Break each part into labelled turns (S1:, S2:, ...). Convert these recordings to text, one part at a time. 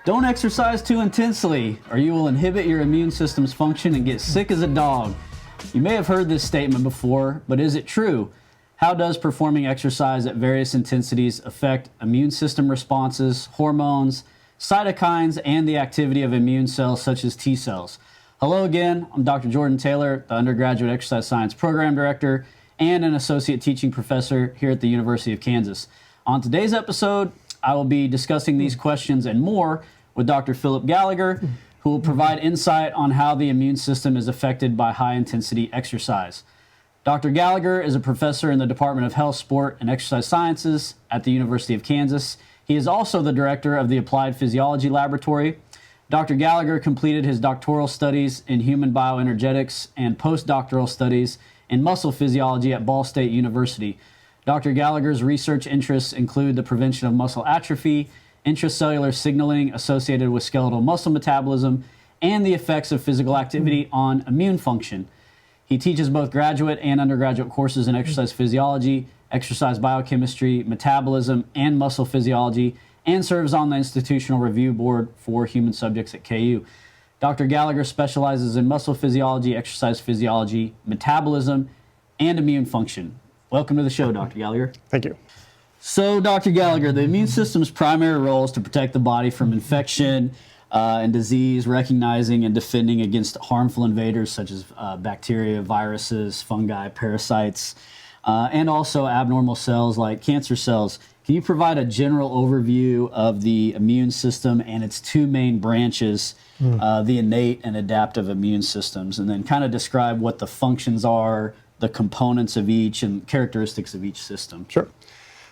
S1: Don't exercise too intensely, or you will inhibit your immune system's function and get sick as a dog. You may have heard this statement before, but is it true? How does performing exercise at various intensities affect immune system responses, hormones, cytokines, and the activity of immune cells such as T cells? Hello again, I'm Dr. Jordan Taylor, the Undergraduate Exercise Science Program Director and an Associate Teaching Professor here at the University of Kansas. On today's episode, I will be discussing these questions and more with Dr. Philip Gallagher, who will provide insight on how the immune system is affected by high-intensity exercise. Dr. Gallagher is a professor in the Department of Health, Sport, and Exercise Sciences at the University of Kansas. He is also the director of the Applied Physiology Laboratory. Dr. Gallagher completed his doctoral studies in Human Bioenergetics and post-doctoral studies in Muscle Physiology at Ball State University. Dr. Gallagher's research interests include the prevention of muscle atrophy, intracellular signaling associated with skeletal muscle metabolism, and the effects of physical activity on immune function. He teaches both graduate and undergraduate courses in exercise physiology, exercise biochemistry, metabolism, and muscle physiology, and serves on the Institutional Review Board for Human Subjects at KU. Dr. Gallagher specializes in muscle physiology, exercise physiology, metabolism, and immune function. Welcome to the show, Dr. Gallagher.
S2: Thank you.
S1: So, Dr. Gallagher, the immune system's primary role is to protect the body from infection and disease, recognizing and defending against harmful invaders such as bacteria, viruses, fungi, parasites, and also abnormal cells like cancer cells. Can you provide a general overview of the immune system and its two main branches, the innate and adaptive immune systems, and then kind of describe what the functions are, the components of each, and characteristics of each system?
S2: Sure.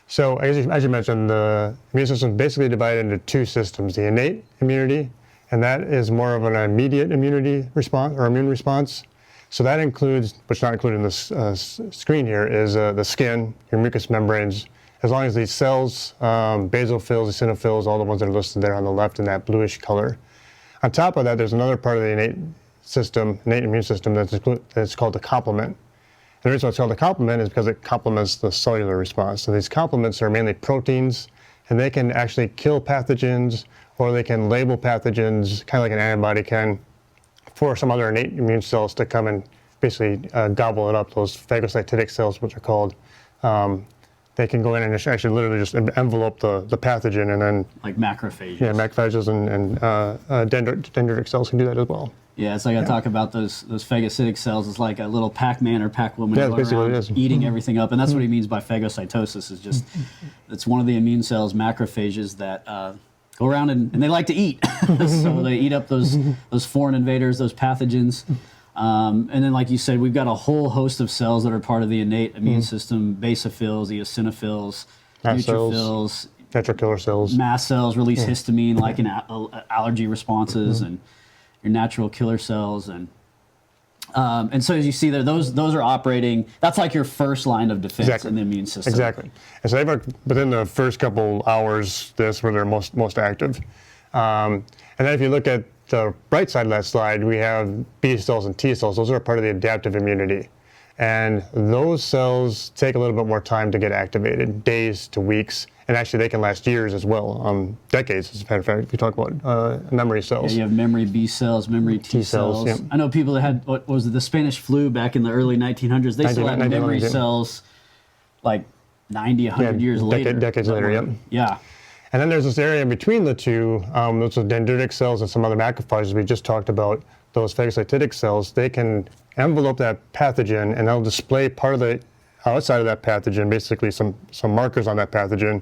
S2: So as you mentioned, the immune system is basically divided into two systems, the innate immunity, and that is more of an immediate immunity response or immune response. So that includes, what's not included in this screen here, is the skin, your mucous membranes, as long as these cells, basophils, eosinophils, all the ones that are listed there on the left in that bluish color. On top of that, there's another part of the innate immune system that's called the complement. The reason why it's called a complement is because it complements the cellular response. So these complements are mainly proteins, and they can actually kill pathogens, or they can label pathogens, kind of like an antibody can, for some other innate immune cells to come and basically gobble it up, those phagocytic cells, which are called. They can go in and actually literally just envelope the pathogen, and then...
S1: Like macrophages.
S2: Yeah, macrophages and dendritic cells can do that as well.
S1: Yeah, it's like I talk about those phagocytic cells. It's like a little Pac-Man or Pac-Woman going around eating everything up. And that's what he means by phagocytosis, is just, it's one of the immune cells, macrophages, that go around and they like to eat. So they eat up those foreign invaders, those pathogens. And then, like you said, we've got a whole host of cells that are part of the innate immune system: basophils, eosinophils, neutrophils,
S2: natural killer cells.
S1: Mast cells release histamine, like in allergy responses, and your natural killer cells. And so, as you see there, those are operating. That's like your first line of defense in the immune system.
S2: Exactly. And so they've within the first couple hours, this where they're most active. And then if you look at the right side of that slide, we have B cells and T cells. Those are part of the adaptive immunity. And those cells take a little bit more time to get activated, days to weeks. And actually, they can last years as well, decades, as a matter of fact, if you talk about memory cells.
S1: Yeah, you have memory B cells, memory T cells. Yeah. I know people that had, what was it, the Spanish flu back in the early 1900s, they still had memory cells like 90, 100 years later.
S2: Decades later, yep.
S1: Yeah.
S2: And then there's this area in between the two, those are dendritic cells and some other macrophages we just talked about, those phagocytic cells. They can envelope that pathogen, and they'll display part of the outside of that pathogen, basically some markers on that pathogen,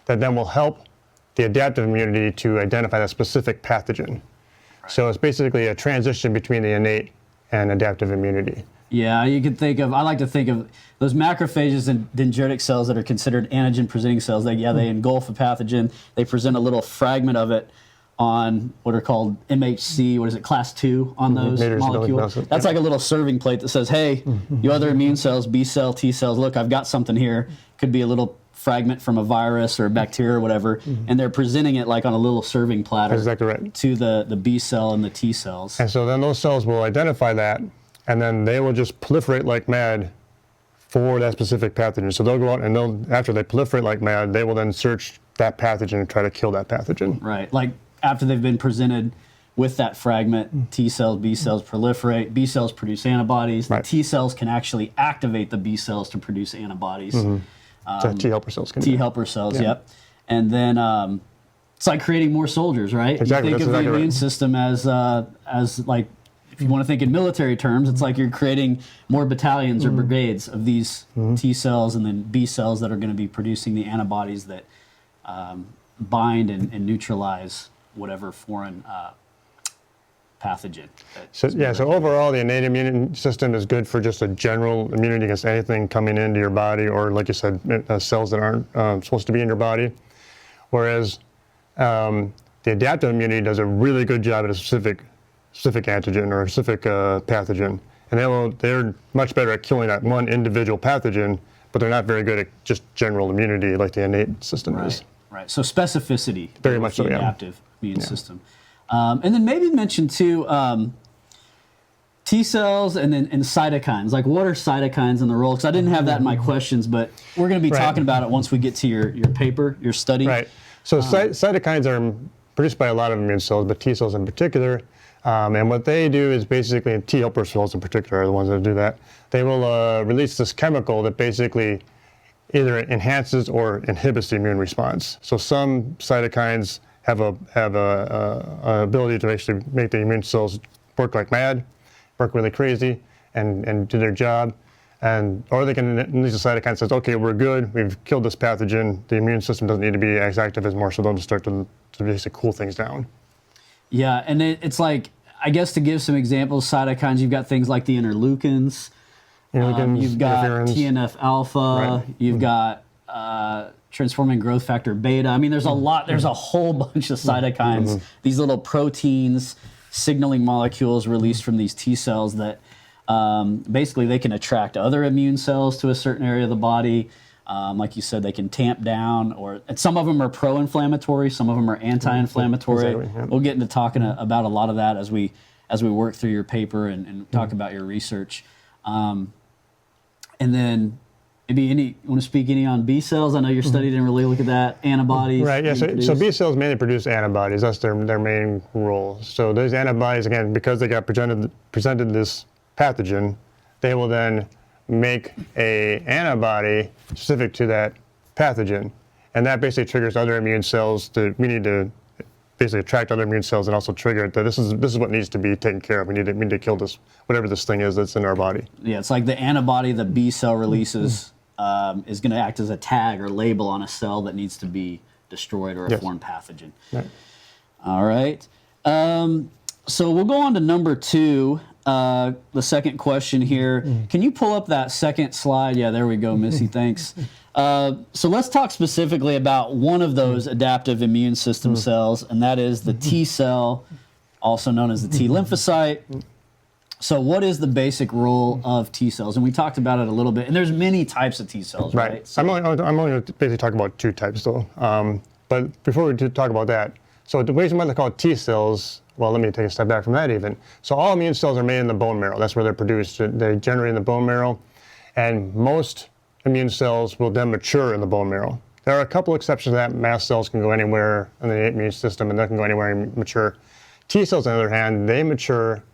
S2: that then will help the adaptive immunity to identify that specific pathogen. Right. So it's basically a transition between the innate and adaptive immunity.
S1: Yeah, you could think of, I like to think of those macrophages and dendritic cells that are considered antigen-presenting cells. They engulf a pathogen. They present a little fragment of it on what are called MHC, what is it, class 2 on those molecules. That's like a little serving plate that says, hey, you other immune cells, B cell, T cells, look, I've got something here. Could be a little fragment from a virus or a bacteria or whatever, and they're presenting it like on a little serving platter.
S2: Exactly right.
S1: To the B cell and the T cells.
S2: And so then those cells will identify that, and then they will just proliferate like mad for that specific pathogen. So they'll go out and after they proliferate like mad, they will then search that pathogen and try to kill that pathogen.
S1: Right. Like after they've been presented with that fragment, T cells, B cells proliferate, B cells produce antibodies. The T cells can actually activate the B cells to produce antibodies.
S2: So T helper cells can do
S1: T
S2: that.
S1: helper cells, yep. And then it's like creating more soldiers, right?
S2: Exactly.
S1: You think of
S2: That's
S1: the
S2: exactly
S1: immune
S2: right.
S1: system as like, if you want to think in military terms, it's like you're creating more battalions or brigades of these T cells and then B cells that are going to be producing the antibodies that bind and neutralize whatever foreign pathogen.
S2: So overall, the innate immune system is good for just a general immunity against anything coming into your body, or like you said, cells that aren't supposed to be in your body. Whereas the adaptive immunity does a really good job at a specific antigen or a specific pathogen, and they're much better at killing that one individual pathogen, but they're not very good at just general immunity like the innate system is.
S1: Right. So specificity.
S2: Very much so,
S1: the
S2: yeah.
S1: adaptive immune system. And then maybe mention too T cells and cytokines. Like, what are cytokines in the role? Because I didn't have that in my questions, but we're going to be talking about it once we get to your paper, your study.
S2: Right. So cytokines are produced by a lot of immune cells, but T cells in particular. And what they do is basically, T helper cells in particular are the ones that do that. They will release this chemical that basically either enhances or inhibits the immune response. So some cytokines have a ability to actually make the immune cells work like mad, work really crazy, and do their job. Or they can release a cytokine that says, okay, we're good, we've killed this pathogen, the immune system doesn't need to be as active as more, so they'll just start to basically cool things down.
S1: Yeah, and it's like, I guess to give some examples, cytokines, you've got things like the interleukins, you've got TNF alpha, you've got transforming growth factor beta. I mean, there's a whole bunch of cytokines, these little proteins, signaling molecules released from these T cells that basically they can attract other immune cells to a certain area of the body. Like you said, they can tamp down, and some of them are pro-inflammatory, some of them are anti-inflammatory.
S2: Exactly, yeah.
S1: We'll get into talking about a lot of that as we work through your paper and talk about your research. And then maybe you want to speak any on B cells? I know your study didn't really look at that. Antibodies.
S2: Right, yeah, so B cells mainly produce antibodies. That's their main role. So those antibodies, again, because they got presented this pathogen, they will then make a antibody specific to that pathogen. And that basically triggers other immune cells we need to basically attract other immune cells and also trigger it that this is what needs to be taken care of. We need to kill this, whatever this thing is that's in our body.
S1: Yeah, it's like the antibody the B cell releases is going to act as a tag or label on a cell that needs to be destroyed or a foreign pathogen.
S2: Right.
S1: All right. So we'll go on to number 2. The second question here. Can you pull up that second slide? Yeah, there we go, Missy. Thanks. So let's talk specifically about one of those adaptive immune system cells, and that is the T cell, also known as the T lymphocyte. So what is the basic role of T cells? And we talked about it a little bit. And there's many types of T cells, right? So,
S2: I'm only going to basically talk about 2 types, though. But before we do talk about that, so the reason why they're called T cells, well, let me take a step back from that even. So all immune cells are made in the bone marrow. That's where they're produced. They generate in the bone marrow. And most immune cells will then mature in the bone marrow. There are a couple exceptions to that. Mast cells can go anywhere in the innate immune system, and they can go anywhere and mature. T cells, on the other hand, they mature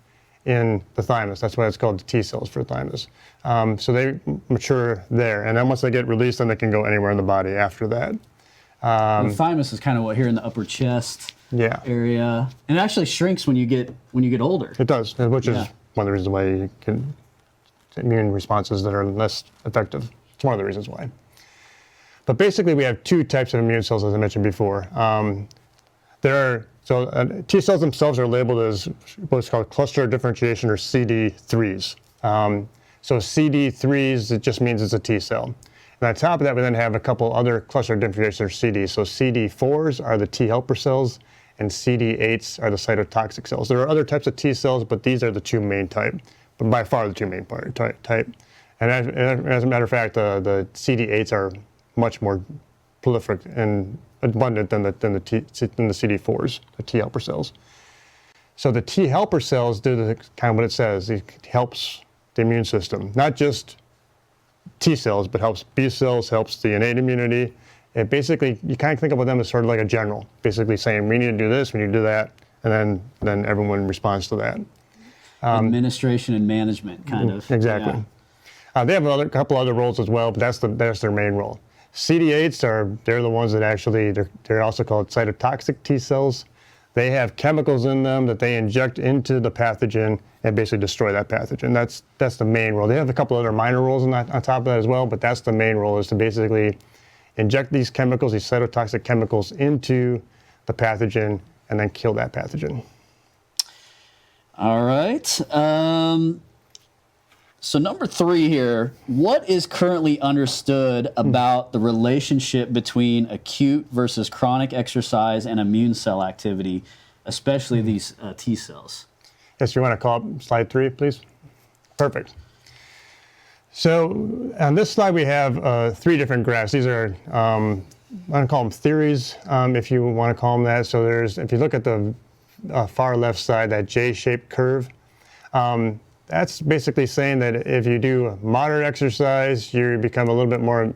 S2: in the thymus. That's why it's called the T cells for thymus. So they mature there. And then once they get released, then they can go anywhere in the body after that.
S1: the thymus is kind of what here in the upper chest area. And it actually shrinks when you get older.
S2: It does, which is one of the reasons why you can immune responses that are less effective. It's one of the reasons why. But basically, we have 2 types of immune cells, as I mentioned before. T cells themselves are labeled as what's called cluster differentiation, or CD3s. So CD3s, it just means it's a T cell. And on top of that, we then have a couple other cluster differentiation, or CDs. So CD4s are the T helper cells, and CD8s are the cytotoxic cells. There are other types of T cells, but these are the 2 main type, but by far the 2 main type. And as a matter of fact, the CD8s are much more prolific and abundant than the CD4s, the T helper cells. So the T helper cells do kind of what it says. It helps the immune system, not just T cells, but helps B cells, helps the innate immunity. it basically, you kind of think about them as sort of like a general, basically saying, we need to do this, we need to do that, and then everyone responds to that.
S1: Administration and management, kind of.
S2: Exactly.
S1: Yeah.
S2: They have a couple other roles as well, but that's their main role. CD8s they're the ones that actually, they're also called cytotoxic T cells. They have chemicals in them that they inject into the pathogen and basically destroy that pathogen. That's the main role. They have a couple other minor roles on top of that as well, but that's the main role, is to basically inject these chemicals, these cytotoxic chemicals, into the pathogen and then kill that pathogen.
S1: All right. So number 3 here, what is currently understood about the relationship between acute versus chronic exercise and immune cell activity, especially these T cells?
S2: Yes, you want to call up slide 3, please? Perfect. So on this slide, we have 3 different graphs. These are, I want to call them theories, if you want to call them that. So if you look at the far left side, that J-shaped curve, that's basically saying that if you do moderate exercise, you become a little bit more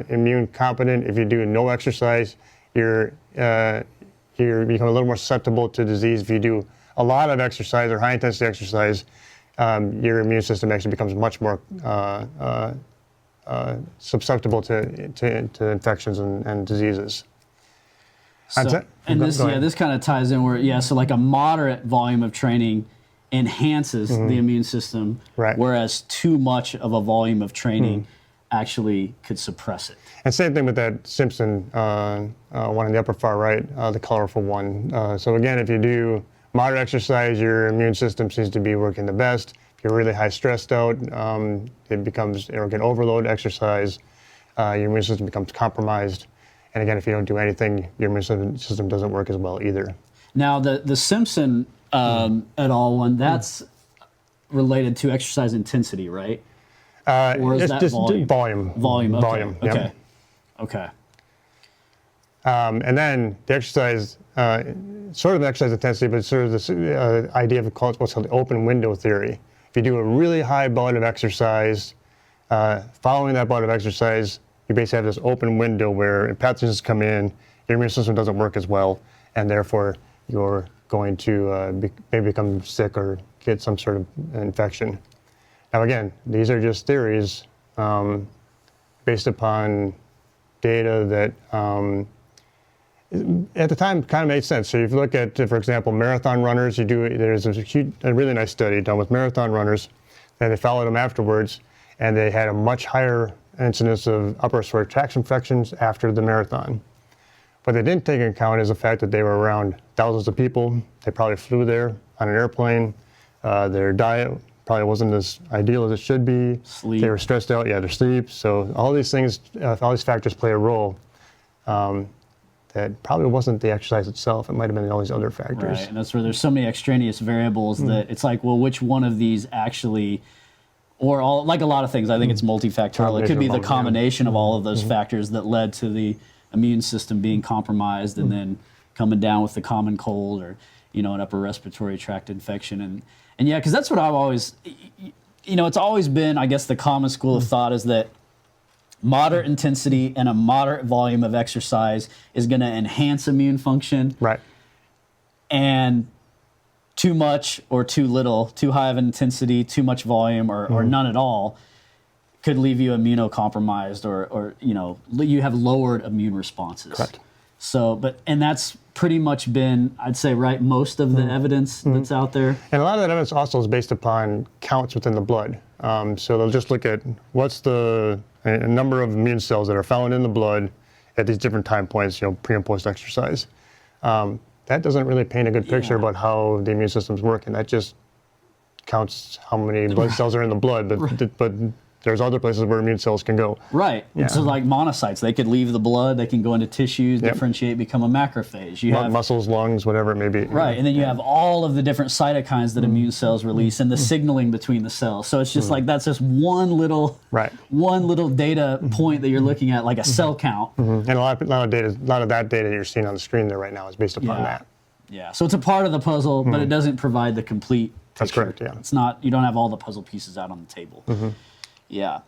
S2: immune competent. If you do no exercise, you become a little more susceptible to disease. If you do a lot of exercise or high intensity exercise, your immune system actually becomes much more susceptible to infections and diseases.
S1: So, and this kind of ties in where, so like a moderate volume of training enhances the immune system, whereas too much of a volume of training actually could suppress it.
S2: And same thing with that Simpson one in the upper far right, the colorful one. So again, if you do moderate exercise, your immune system seems to be working the best. If you're really high stressed out, it becomes, again, overload exercise, your immune system becomes compromised. And again, if you don't do anything, your immune system doesn't work as well either. Now,
S1: the Simpson et al. One, that's related to exercise intensity, right? Or is that
S2: just
S1: volume? Volume, okay.
S2: Volume,
S1: okay.
S2: Yep.
S1: Okay.
S2: And then the exercise, sort of the exercise intensity, but sort of this idea of what's called the open window theory. If you do a really high bout of exercise, following that bout of exercise, you basically have this open window where pathogens come in, your immune system doesn't work as well, and therefore you're going to maybe become sick or get some sort of infection. Now again, these are just theories based upon data that at the time kind of made sense. So if you look at, for example, marathon runners, there's a really nice study done with marathon runners, and they followed them afterwards, and they had a much higher incidence of upper respiratory tract infections after the marathon. What they didn't take into account is the fact that they were around thousands of people. They probably flew there on an airplane. Their diet probably wasn't as ideal as it should be.
S1: Sleep.
S2: They were stressed out, their sleep. So all these things, all these factors play a role. That probably wasn't the exercise itself. It might have been all these other factors.
S1: Right, and that's where there's so many extraneous variables that it's like, well, which one of these actually, or all, like a lot of things, I think it's multifactorial. It could be the combination of all of those factors that led to the immune system being compromised and then coming down with the common cold or, an upper respiratory tract infection. And yeah, because that's what I've always, it's always been, I guess, the common school of thought is that moderate intensity and a moderate volume of exercise is going to enhance immune function.
S2: Right.
S1: And too much or too little, too high of an intensity, too much volume, or none at all could leave you immunocompromised or you have lowered immune responses.
S2: Correct.
S1: So, and that's pretty much been, I'd say, most of the evidence that's out there.
S2: And a lot of that evidence also is based upon counts within the blood. So they'll just look at what's the number of immune cells that are found in the blood at these different time points, pre and post exercise. That doesn't really paint a good picture about how the immune system's working. That just counts how many blood cells are in the blood, but there's other places where immune cells can go.
S1: Right. Yeah. So like monocytes, they could leave the blood, they can go into tissues, differentiate, become a macrophage. You have
S2: muscles, lungs, whatever it may be.
S1: Right. And then you have all of the different cytokines that immune cells release and the signaling between the cells. So it's just like that's just one little data point that you're looking at, like a cell count.
S2: And a lot of that data you're seeing on the screen there right now is based upon that.
S1: Yeah. So it's a part of the puzzle, but it doesn't provide the complete picture.
S2: That's correct, yeah.
S1: It's not, you don't have all the puzzle pieces out on the table. Yeah.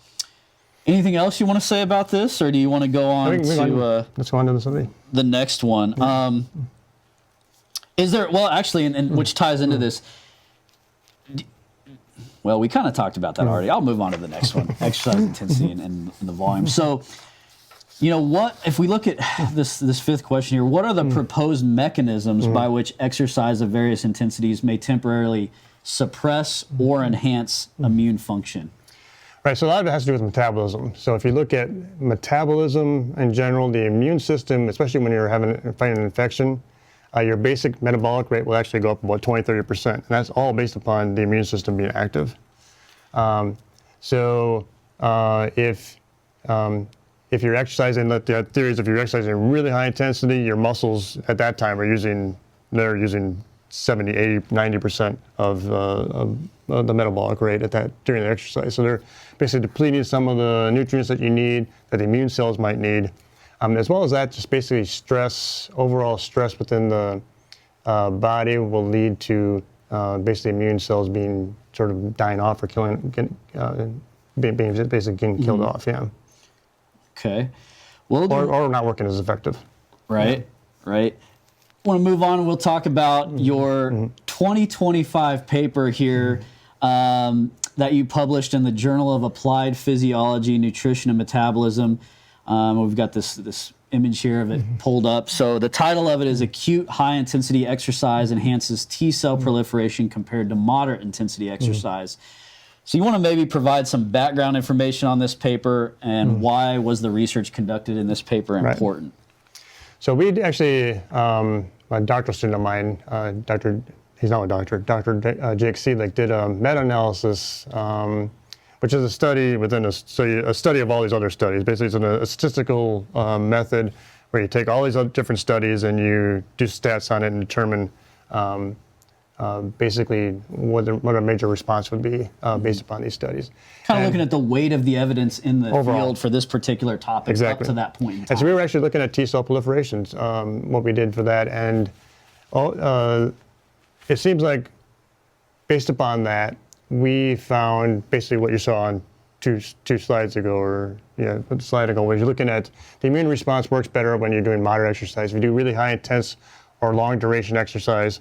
S1: Anything else you want to say about this, or do you want to go on to
S2: let's go on to the study.
S1: The next one?
S2: Yeah.
S1: Is there, well, actually, and which ties into this, well, we kind of talked about that already. I'll move on to the next one, exercise intensity and the volume. So, you know, what, if we look at this fifth question here, what are the proposed mechanisms by which exercise of various intensities may temporarily suppress or enhance immune function?
S2: Right, so a lot of it has to do with metabolism. So if you look at metabolism in general, the immune system, especially when you're fighting an infection, your basic metabolic rate will actually go up about 20-30%. And that's all based upon the immune system being active. If you're exercising, the theory is if you're exercising really high intensity, your muscles at that time they're using 70, 80, 90% of the metabolic rate during the exercise. So they're basically depleting some of the nutrients that you need, that the immune cells might need. As well as that, just basically overall stress within the body will lead to basically immune cells being sort of dying off or basically getting killed off, yeah.
S1: Okay. Well,
S2: or not working as effective.
S1: Right, right. I want to move on. We'll talk about your 2025 paper here that you published in the Journal of Applied Physiology, Nutrition and Metabolism. We've got this image here of it pulled up. So the title of it is Acute High-Intensity Exercise Enhances T-Cell Proliferation Compared to Moderate Intensity Exercise. So you want to maybe provide some background information on this paper and why was the research conducted in this paper important?
S2: Right. So we actually, a doctoral student of mine, he's not a doctor, Dr. Jake Seelig did a meta-analysis, which is a study within a study of all these other studies. Basically, it's a statistical method where you take all these other different studies and you do stats on it and determine basically what a major response would be based upon these studies.
S1: Kind of looking at the weight of the evidence in the field for this particular topic up to that point in time.
S2: And so we were actually looking at T-cell proliferations, what we did for that, and it seems like based upon that, we found basically what you saw on two slides ago, or a slide ago, where you're looking at the immune response works better when you're doing moderate exercise. If you do really high intense or long duration exercise,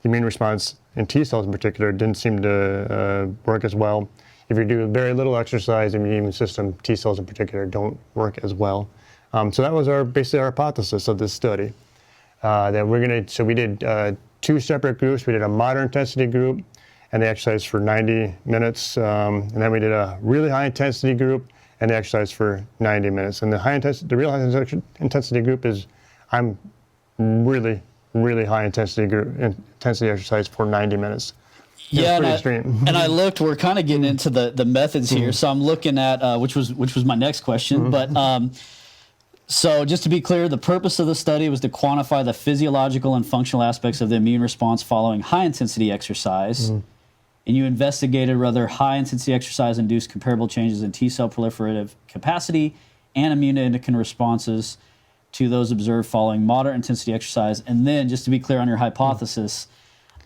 S2: the immune response in T cells in particular didn't seem to work as well. If you do very little exercise in the immune system, T cells in particular don't work as well. So that was basically our hypothesis of this study. So we did two separate groups. We did a moderate intensity group, and they exercised for 90 minutes. And then we did a really high intensity group, and they exercised for 90 minutes. And the real high intensity group is I'm really high intensity exercise for 90 minutes.
S1: Yeah, and I looked. We're kind of getting into the methods here, so I'm looking at which was my next question. But so just to be clear, the purpose of the study was to quantify the physiological and functional aspects of the immune response following high intensity exercise. And you investigated whether high intensity exercise induced comparable changes in T cell proliferative capacity and immunoendocrine responses to those observed following moderate intensity exercise. And then, just to be clear on your hypothesis,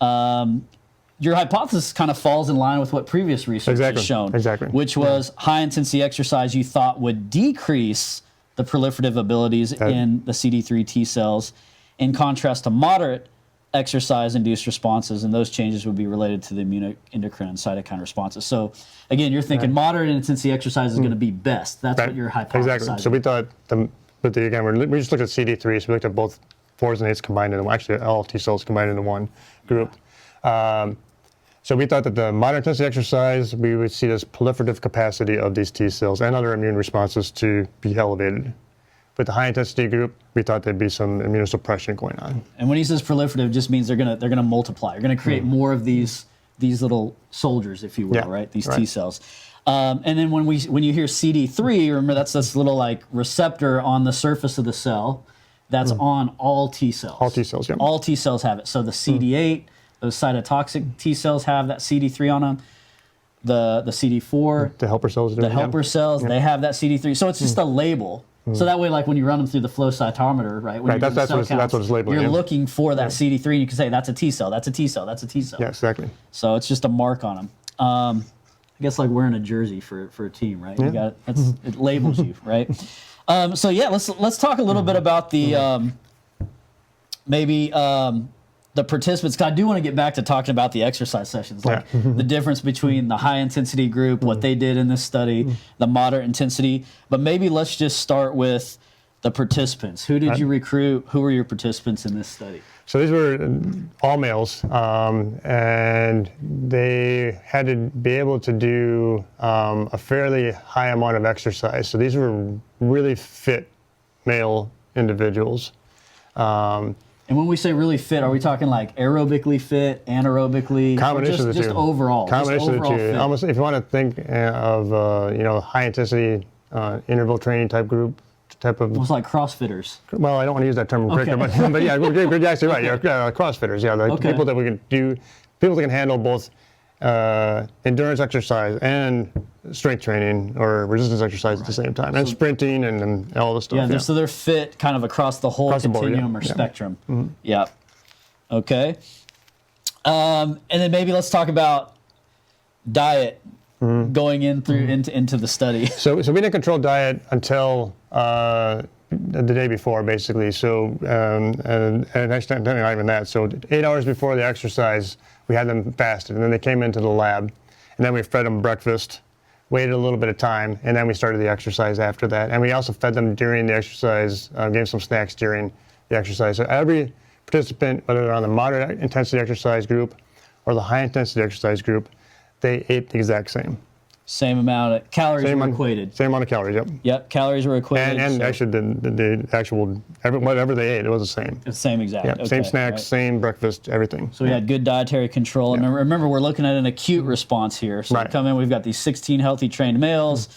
S1: your hypothesis kind of falls in line with what previous research has shown, which was high intensity exercise you thought would decrease the proliferative abilities in the CD3 T cells, in contrast to moderate exercise-induced responses, and those changes would be related to the immunoendocrine and cytokine responses. So, again, you're thinking moderate intensity exercise is going to be best. That's what you're hypothesizing. Exactly.
S2: So we thought, we just looked at CD3, so we looked at both 4s and 8s combined into one, actually all T cells combined into one group. So we thought that the moderate intensity exercise, we would see this proliferative capacity of these T cells and other immune responses to be elevated. With the high intensity group, we thought there'd be some immunosuppression going on. And
S1: when he says proliferative, it just means they're gonna multiply. You're gonna create more of these little soldiers, if you will, right? These T cells. And then when you hear CD3, remember that's this little like receptor on the surface of the cell that's on all T cells.
S2: All T cells, yeah.
S1: All T cells have it. So the CD8, those cytotoxic T cells have that CD3 on them. The CD4,
S2: the helper cells,
S1: they have that CD3. So it's just a label. So that way, like when you run them through the flow cytometer, right? When
S2: that's what it's labeling.
S1: You're looking for that CD3, and you can say that's a T cell, that's a T cell, that's a T cell.
S2: Yeah, exactly.
S1: So it's just a mark on them. guess like wearing a jersey for a team, right? You got it labels you, right? So yeah, let's talk a little bit about the the participants. 'Cause I do want to get back to talking about the exercise sessions, like the difference between the high intensity group, what they did in this study, the moderate intensity. But maybe let's just start with the participants. Who did you recruit? Who were your participants in this study?
S2: So these were all males, and they had to be able to do a fairly high amount of exercise. So these were really fit male individuals.
S1: And when we say really fit, are we talking like aerobically fit, anaerobically,
S2: combination of the
S1: just
S2: two?
S1: overall?
S2: Combination
S1: just
S2: of the two.
S1: fit.
S2: Almost, if you want to think of high intensity interval training type group.
S1: Almost like CrossFitters.
S2: Well, I don't want to use that term correctly, but yeah, you're actually right. CrossFitters, people that we can do, people that can handle both endurance exercise and strength training or resistance exercise at the same time, and sprinting and all this stuff.
S1: Yeah, so they're fit kind of across the whole continuum or spectrum. Yeah. Okay. And then maybe let's talk about diet. Going into the study.
S2: So we didn't control diet until the day before, basically. So and actually not even that. So 8 hours before the exercise, we had them fasted, and then they came into the lab, and then we fed them breakfast, waited a little bit of time, and then we started the exercise after that. And we also fed them during the exercise, gave some snacks during the exercise. So every participant, whether they're on the moderate intensity exercise group or the high intensity exercise group, they ate the exact same.
S1: Same amount of calories were equated.
S2: Same amount of calories, yep.
S1: Yep, calories were equated.
S2: And actually the actual, whatever they ate, it was the same.
S1: It's the same exact.
S2: Yep,
S1: okay,
S2: same snacks,
S1: right.
S2: Same breakfast, everything.
S1: So we had good dietary control. And remember, we're looking at an acute response here. So we come in, we've got these 16 healthy trained males,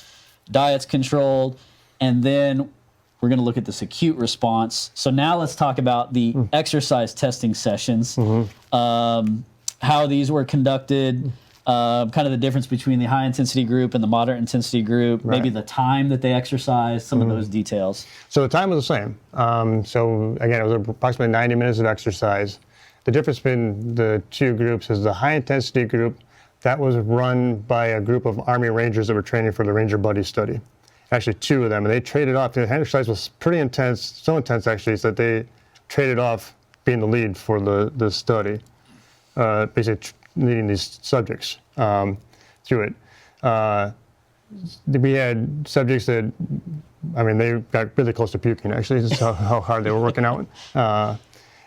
S1: diet's controlled, and then we're going to look at this acute response. So now let's talk about the exercise testing sessions, how these were conducted, kind of the difference between the high intensity group and the moderate intensity group, maybe the time that they exercised, some of those details.
S2: So the time was the same. So again, it was approximately 90 minutes of exercise. The difference between the two groups is the high intensity group that was run by a group of Army Rangers that were training for the Ranger Buddy study. Actually, two of them, and they traded off. The exercise was pretty intense, so intense actually, so that they traded off being the lead for the study, basically leading these subjects through it. We had subjects that, they got really close to puking actually. This is how hard they were working out.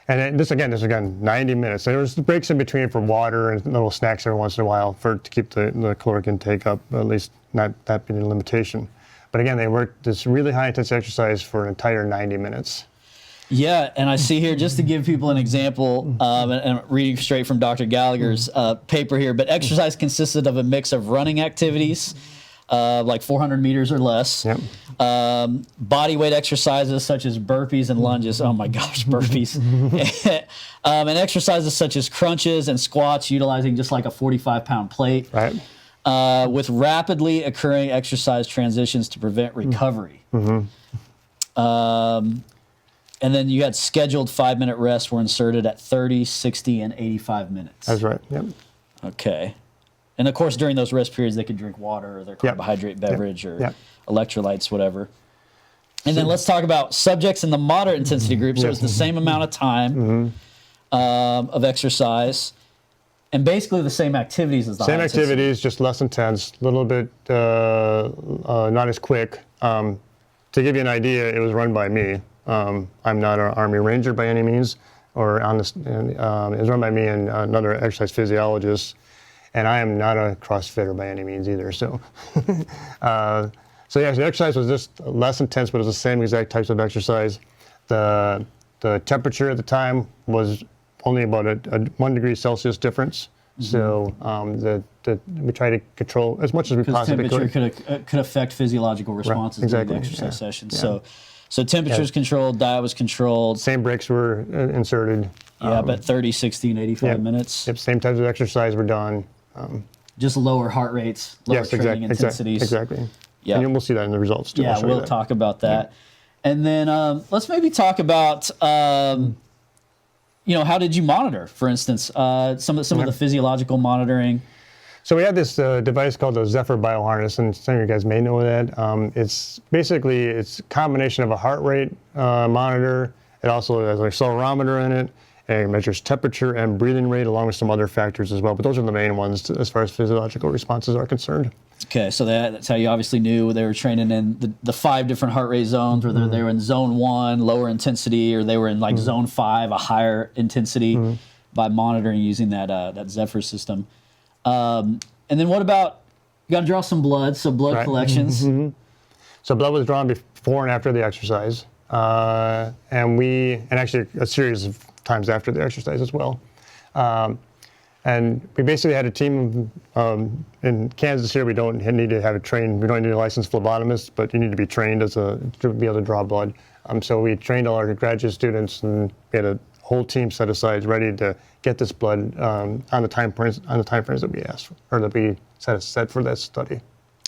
S2: And this again, 90 minutes. There was breaks in between for water and little snacks every once in a while to keep the caloric intake up, at least not that being a limitation. But again, they worked this really high intensity exercise for an entire 90 minutes.
S1: Yeah, and I see here, just to give people an example, and I'm reading straight from Dr. Gallagher's paper here, but exercise consisted of a mix of running activities, like 400 meters or less, body weight exercises such as burpees and lunges, oh my gosh, burpees, and exercises such as crunches and squats utilizing just like a 45-pound plate, with rapidly occurring exercise transitions to prevent recovery. And then you had scheduled 5-minute rests were inserted at 30, 60, and 85 minutes.
S2: That's right, yep.
S1: Okay. And of course, during those rest periods, they could drink water or their carbohydrate beverage or electrolytes, whatever. And then let's talk about subjects in the moderate intensity group. So it's the same amount of time of exercise and basically the same activities as the
S2: Same
S1: high intensity.
S2: activities, just less intense, a little bit not as quick. To give you an idea, it was run by me. I'm not an Army Ranger by any means, or on this. It was run by me and another exercise physiologist, and I am not a CrossFitter by any means either. So, the exercise was just less intense, but it was the same exact types of exercise. The temperature at the time was only about a 1 degree Celsius difference. So we try to control as much as we possibly could.
S1: Temperature could affect physiological responses during the exercise sessions.
S2: Yeah.
S1: So temperature's controlled, diet was controlled.
S2: Same breaks were inserted.
S1: Yeah, but 30, 60, and 85 minutes.
S2: Yep, same types of exercise were done.
S1: Just lower heart rates, lower training intensities.
S2: Exactly.
S1: Yeah.
S2: And we'll see that in the results too.
S1: Yeah, we'll talk about that. Yeah. And then let's maybe talk about, how did you monitor, for instance, some of the physiological monitoring?
S2: So we have this device called the Zephyr bioharness, and some of you guys may know that. It's a combination of a heart rate monitor. It also has an accelerometer in it, and it measures temperature and breathing rate along with some other factors as well. But those are the main ones as far as physiological responses are concerned.
S1: Okay, so that's how you obviously knew they were training in the 5 different heart rate zones, whether they were in zone 1, lower intensity, or they were in like zone 5, a higher intensity, by monitoring using that Zephyr system. And then what about, you got to draw some blood, so blood collections.
S2: So blood was drawn before and after the exercise, and actually a series of times after the exercise as well. And we basically had a team in Kansas here. We don't need to have a trained, we don't need a licensed phlebotomist, but you need to be trained to be able to draw blood. So we trained all our graduate students, and we had a whole team set aside ready to get this blood on the time frames that we asked for, or that we set for that study.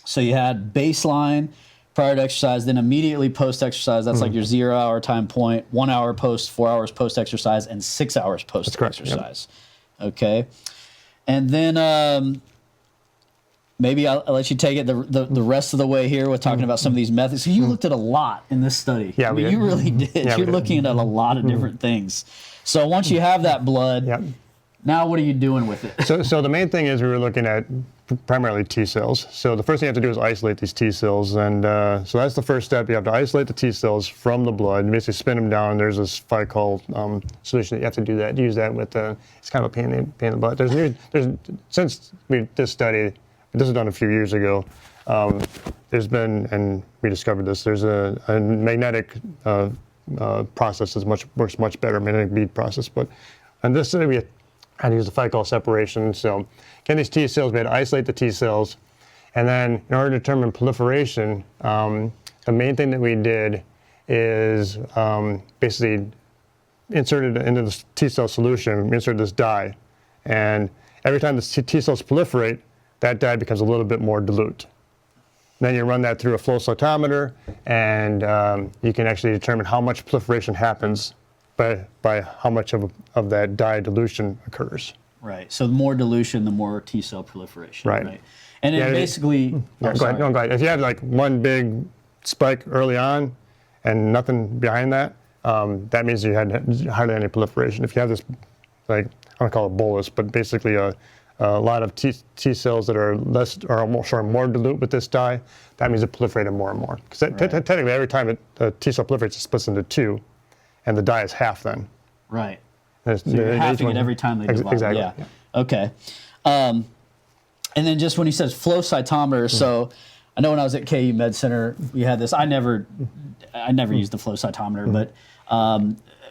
S1: So you had baseline prior to exercise, then immediately post-exercise. That's like your 0 hour time point, 1 hour post, 4 hours post-exercise, and 6 hours post-exercise. Okay. And then maybe I'll let you take it the rest of the way here with talking about some of these methods. So you looked at a lot in this study.
S2: Yeah,
S1: you really did.
S2: Yeah,
S1: You're looking at a lot of different things. So once you have that blood, now what are you doing with it?
S2: So the main thing is we were looking at primarily T cells. So the first thing you have to do is isolate these T cells, and so that's the first step. You have to isolate the T cells from the blood and basically spin them down. There's this physiological solution that you have to do that. Use that with it's kind of a pain in the butt. Since we did this study, this was done a few years ago. There's been, and we discovered this. There's a magnetic process that works much better, magnetic bead process. But on this study, we had to use the physiological separation. So getting these T cells, we had to isolate the T cells. And then in order to determine proliferation, the main thing that we did is basically inserted into the T cell solution, we inserted this dye. And every time the T cells proliferate, that dye becomes a little bit more dilute. Then you run that through a flow cytometer, and you can actually determine how much proliferation happens by how much of that dye dilution occurs.
S1: Right. So the more dilution, the more T cell proliferation.
S2: Right.
S1: And then basically,
S2: go ahead. No, go ahead. If you have like one big spike early on and nothing behind that, that means you had hardly any proliferation. If you have this, like, I don't call it bolus, but basically a lot of T cells that are more dilute with this dye, that means it proliferated more and more. Because technically, every time a T cell proliferates, it splits into 2, and the dye is half then.
S1: Right. So you're halving it every time they divide.
S2: Exactly.
S1: Yeah. Okay. And then just when he says flow cytometer, so I know when I was at KU Med Center, we had this. I never used the flow cytometer, but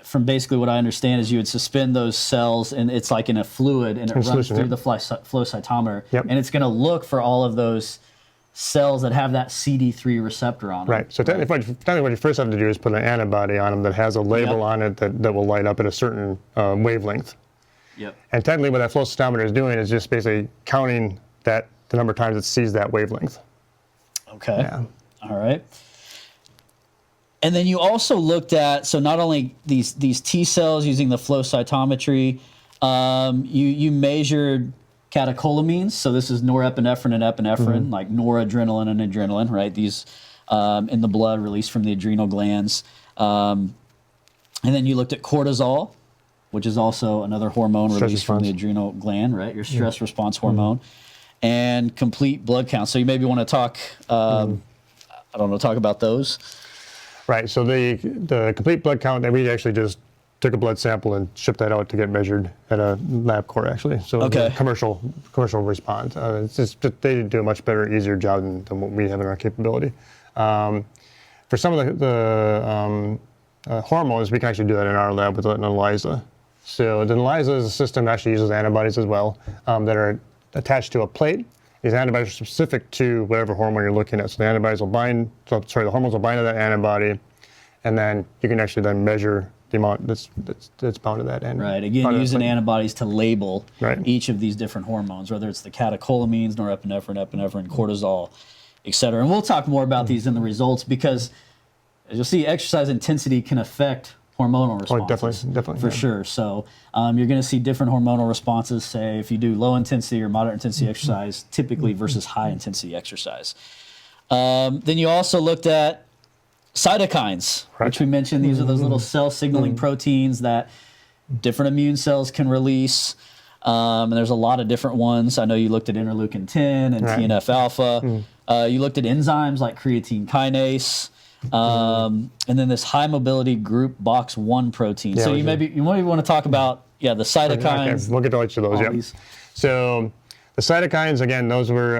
S1: from basically what I understand is you would suspend those cells, and it's like in a fluid, and it runs through the flow cytometer, and it's going to look for all of those cells that have that CD3 receptor on them.
S2: Right. So technically what you first have to do is put an antibody on them that has a label on it that will light up at a certain wavelength.
S1: Yep.
S2: And technically what that flow cytometer is doing is just basically counting the number of times it sees that wavelength.
S1: Okay.
S2: Yeah.
S1: All right. And then you also looked at, so not only these T cells using the flow cytometry, you measured catecholamines. So this is norepinephrine and epinephrine, like noradrenaline and adrenaline, right? These in the blood released from the adrenal glands. And then you looked at cortisol, which is also another hormone released from the adrenal gland, right? Your stress response hormone. And complete blood count. So you maybe want to talk, talk about those.
S2: Right. So the complete blood count, that we actually just took a blood sample and shipped that out to get measured at a LabCorp, actually. So the commercial response. It's just they do a much better, easier job than what we have in our capability. For some of the hormones, we can actually do that in our lab with an ELISA. So the ELISA is a system that actually uses antibodies as well that are attached to a plate. These antibodies are specific to whatever hormone you're looking at. So the antibodies will bind, the hormones will bind to that antibody, and then you can actually then measure the amount that's bound to that.
S1: Right. Again, using antibodies to label each of these different hormones, whether it's the catecholamines, norepinephrine, epinephrine, cortisol, et cetera. And we'll talk more about these in the results because, as you'll see, exercise intensity can affect hormonal responses.
S2: Definitely.
S1: For sure. So you're going to see different hormonal responses, say, if you do low intensity or moderate intensity exercise, typically versus high intensity exercise. Then you also looked at cytokines, which we mentioned. These are those little cell signaling proteins that different immune cells can release. And there's a lot of different ones. I know you looked at interleukin 10 and TNF alpha. You looked at enzymes like creatine kinase. And then this high mobility group box 1 protein. So you maybe want to talk about the cytokines.
S2: Okay. We'll get to each of those. So the cytokines, again, those were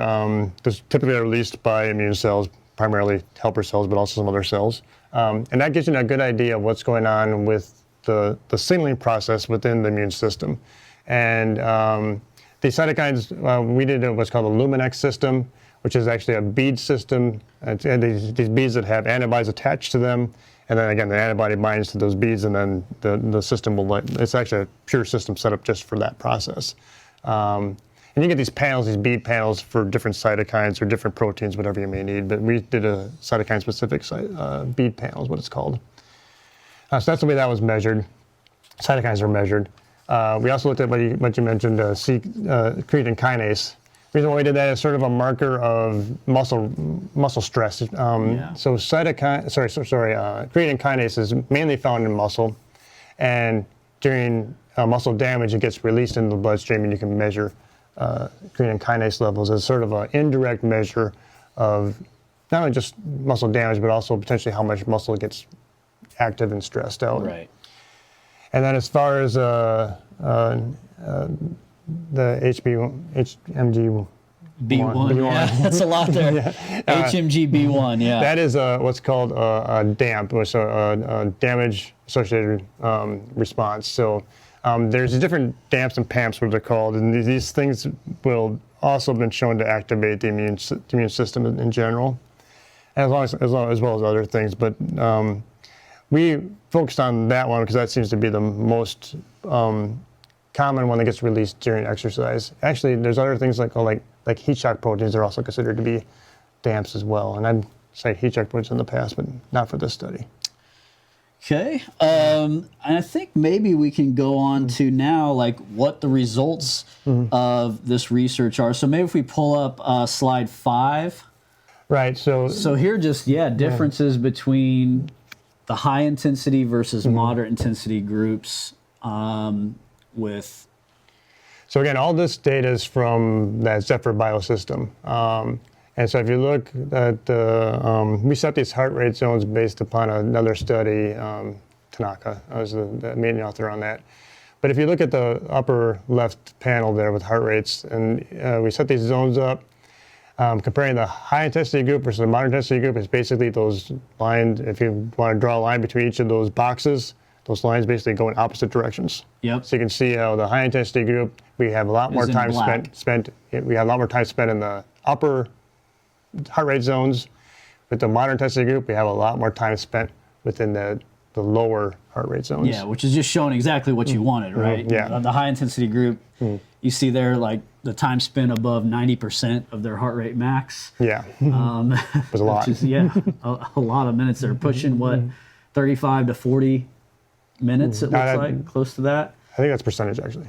S2: those typically are released by immune cells, primarily helper cells, but also some other cells. And that gives you a good idea of what's going on with the signaling process within the immune system. And the cytokines, we did what's called a Luminex system, which is actually a bead system. And these beads that have antibodies attached to them. And then again, the antibody binds to those beads, and then the system will it's actually a pure system set up just for that process. And you get these panels, these bead panels for different cytokines or different proteins, whatever you may need. But we did a cytokine-specific bead panel is what it's called. So that's the way that was measured. Cytokines are measured. We also looked at what you mentioned, creatine kinase. The reason why we did that is sort of a marker of muscle stress. So creatine kinase is mainly found in muscle, and during muscle damage, it gets released into the bloodstream, and you can measure creatine kinase levels as sort of an indirect measure of not only just muscle damage, but also potentially how much muscle gets active and stressed out.
S1: Right.
S2: And then as far as the HMG
S1: B1. Yeah, that's a lot there. HMG B1, yeah.
S2: That is what's called a DAMP, which is a damage-associated response. So there's different DAMPs and PAMPs, what they're called, and these things will also have been shown to activate the immune system in general, as well as other things. But we focused on that one because that seems to be the most common one that gets released during exercise. Actually, there's other things like heat shock proteins are also considered to be DAMPs as well. And I've cited heat shock proteins in the past, but not for this study.
S1: Okay. And I think maybe we can go on to now what the results of this research are. So maybe if we pull up slide 5.
S2: Right. So
S1: here just, differences between the high intensity versus moderate intensity groups with.
S2: So again, all this data is from that Zephyr biosystem. And so if you look at we set these heart rate zones based upon another study, Tanaka was the main author on that. But if you look at the upper left panel there with heart rates, and we set these zones up, comparing the high intensity group versus the moderate intensity group is basically those lines. If you want to draw a line between each of those boxes, those lines basically go in opposite directions.
S1: Yep.
S2: So you can see how the high intensity group, we have a lot more time spent. We have a lot more time spent in the upper heart rate zones. With the moderate intensity group, we have a lot more time spent within the lower heart rate zones.
S1: Yeah, which is just showing exactly what you wanted, right?
S2: Yeah.
S1: The high intensity group, you see there the time spent above 90% of their heart rate max.
S2: Yeah, it was a lot.
S1: Which is, a lot of minutes. They're pushing 35 to 40 minutes, it looks like, close to that.
S2: I think that's percentage, actually.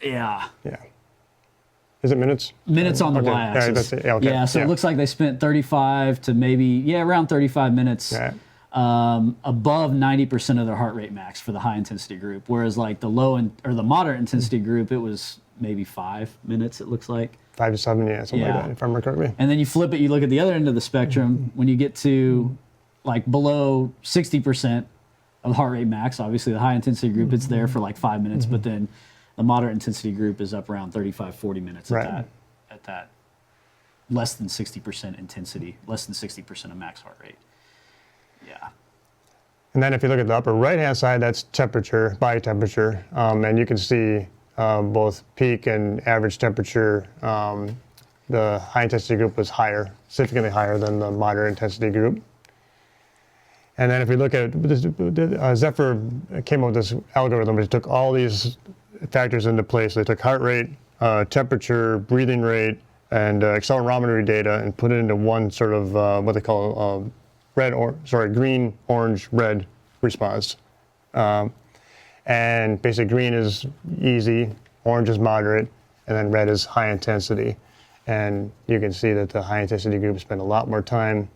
S1: Yeah.
S2: Yeah. Is it minutes?
S1: Minutes on the
S2: okay.
S1: y-axis.
S2: Yeah,
S1: so it looks like they spent 35 to maybe, around 35 minutes above 90% of their heart rate max for the high intensity group. Whereas like the the moderate intensity group, it was maybe 5 minutes, it looks like. 5 to 7,
S2: something like that, if I remember correctly.
S1: And then you flip it, you look at the other end of the spectrum, when you get to like below 60% of the heart rate max, obviously the high intensity group, it's there for like 5 minutes, but then the moderate intensity group is up around 35, 40 minutes at that less than 60% intensity, less than 60% of max heart rate. Yeah.
S2: And then if you look at the upper right-hand side, that's temperature, body temperature, and you can see both peak and average temperature. The high intensity group was higher, significantly higher than the moderate intensity group. And then if we look at this, Zephyr came up with this algorithm which took all these factors into place. They took heart rate, temperature, breathing rate, and accelerometry data and put it into one sort of what they call green, orange, red response. And basically green is easy, orange is moderate, and then red is high intensity. And you can see that the high intensity group spend a lot more time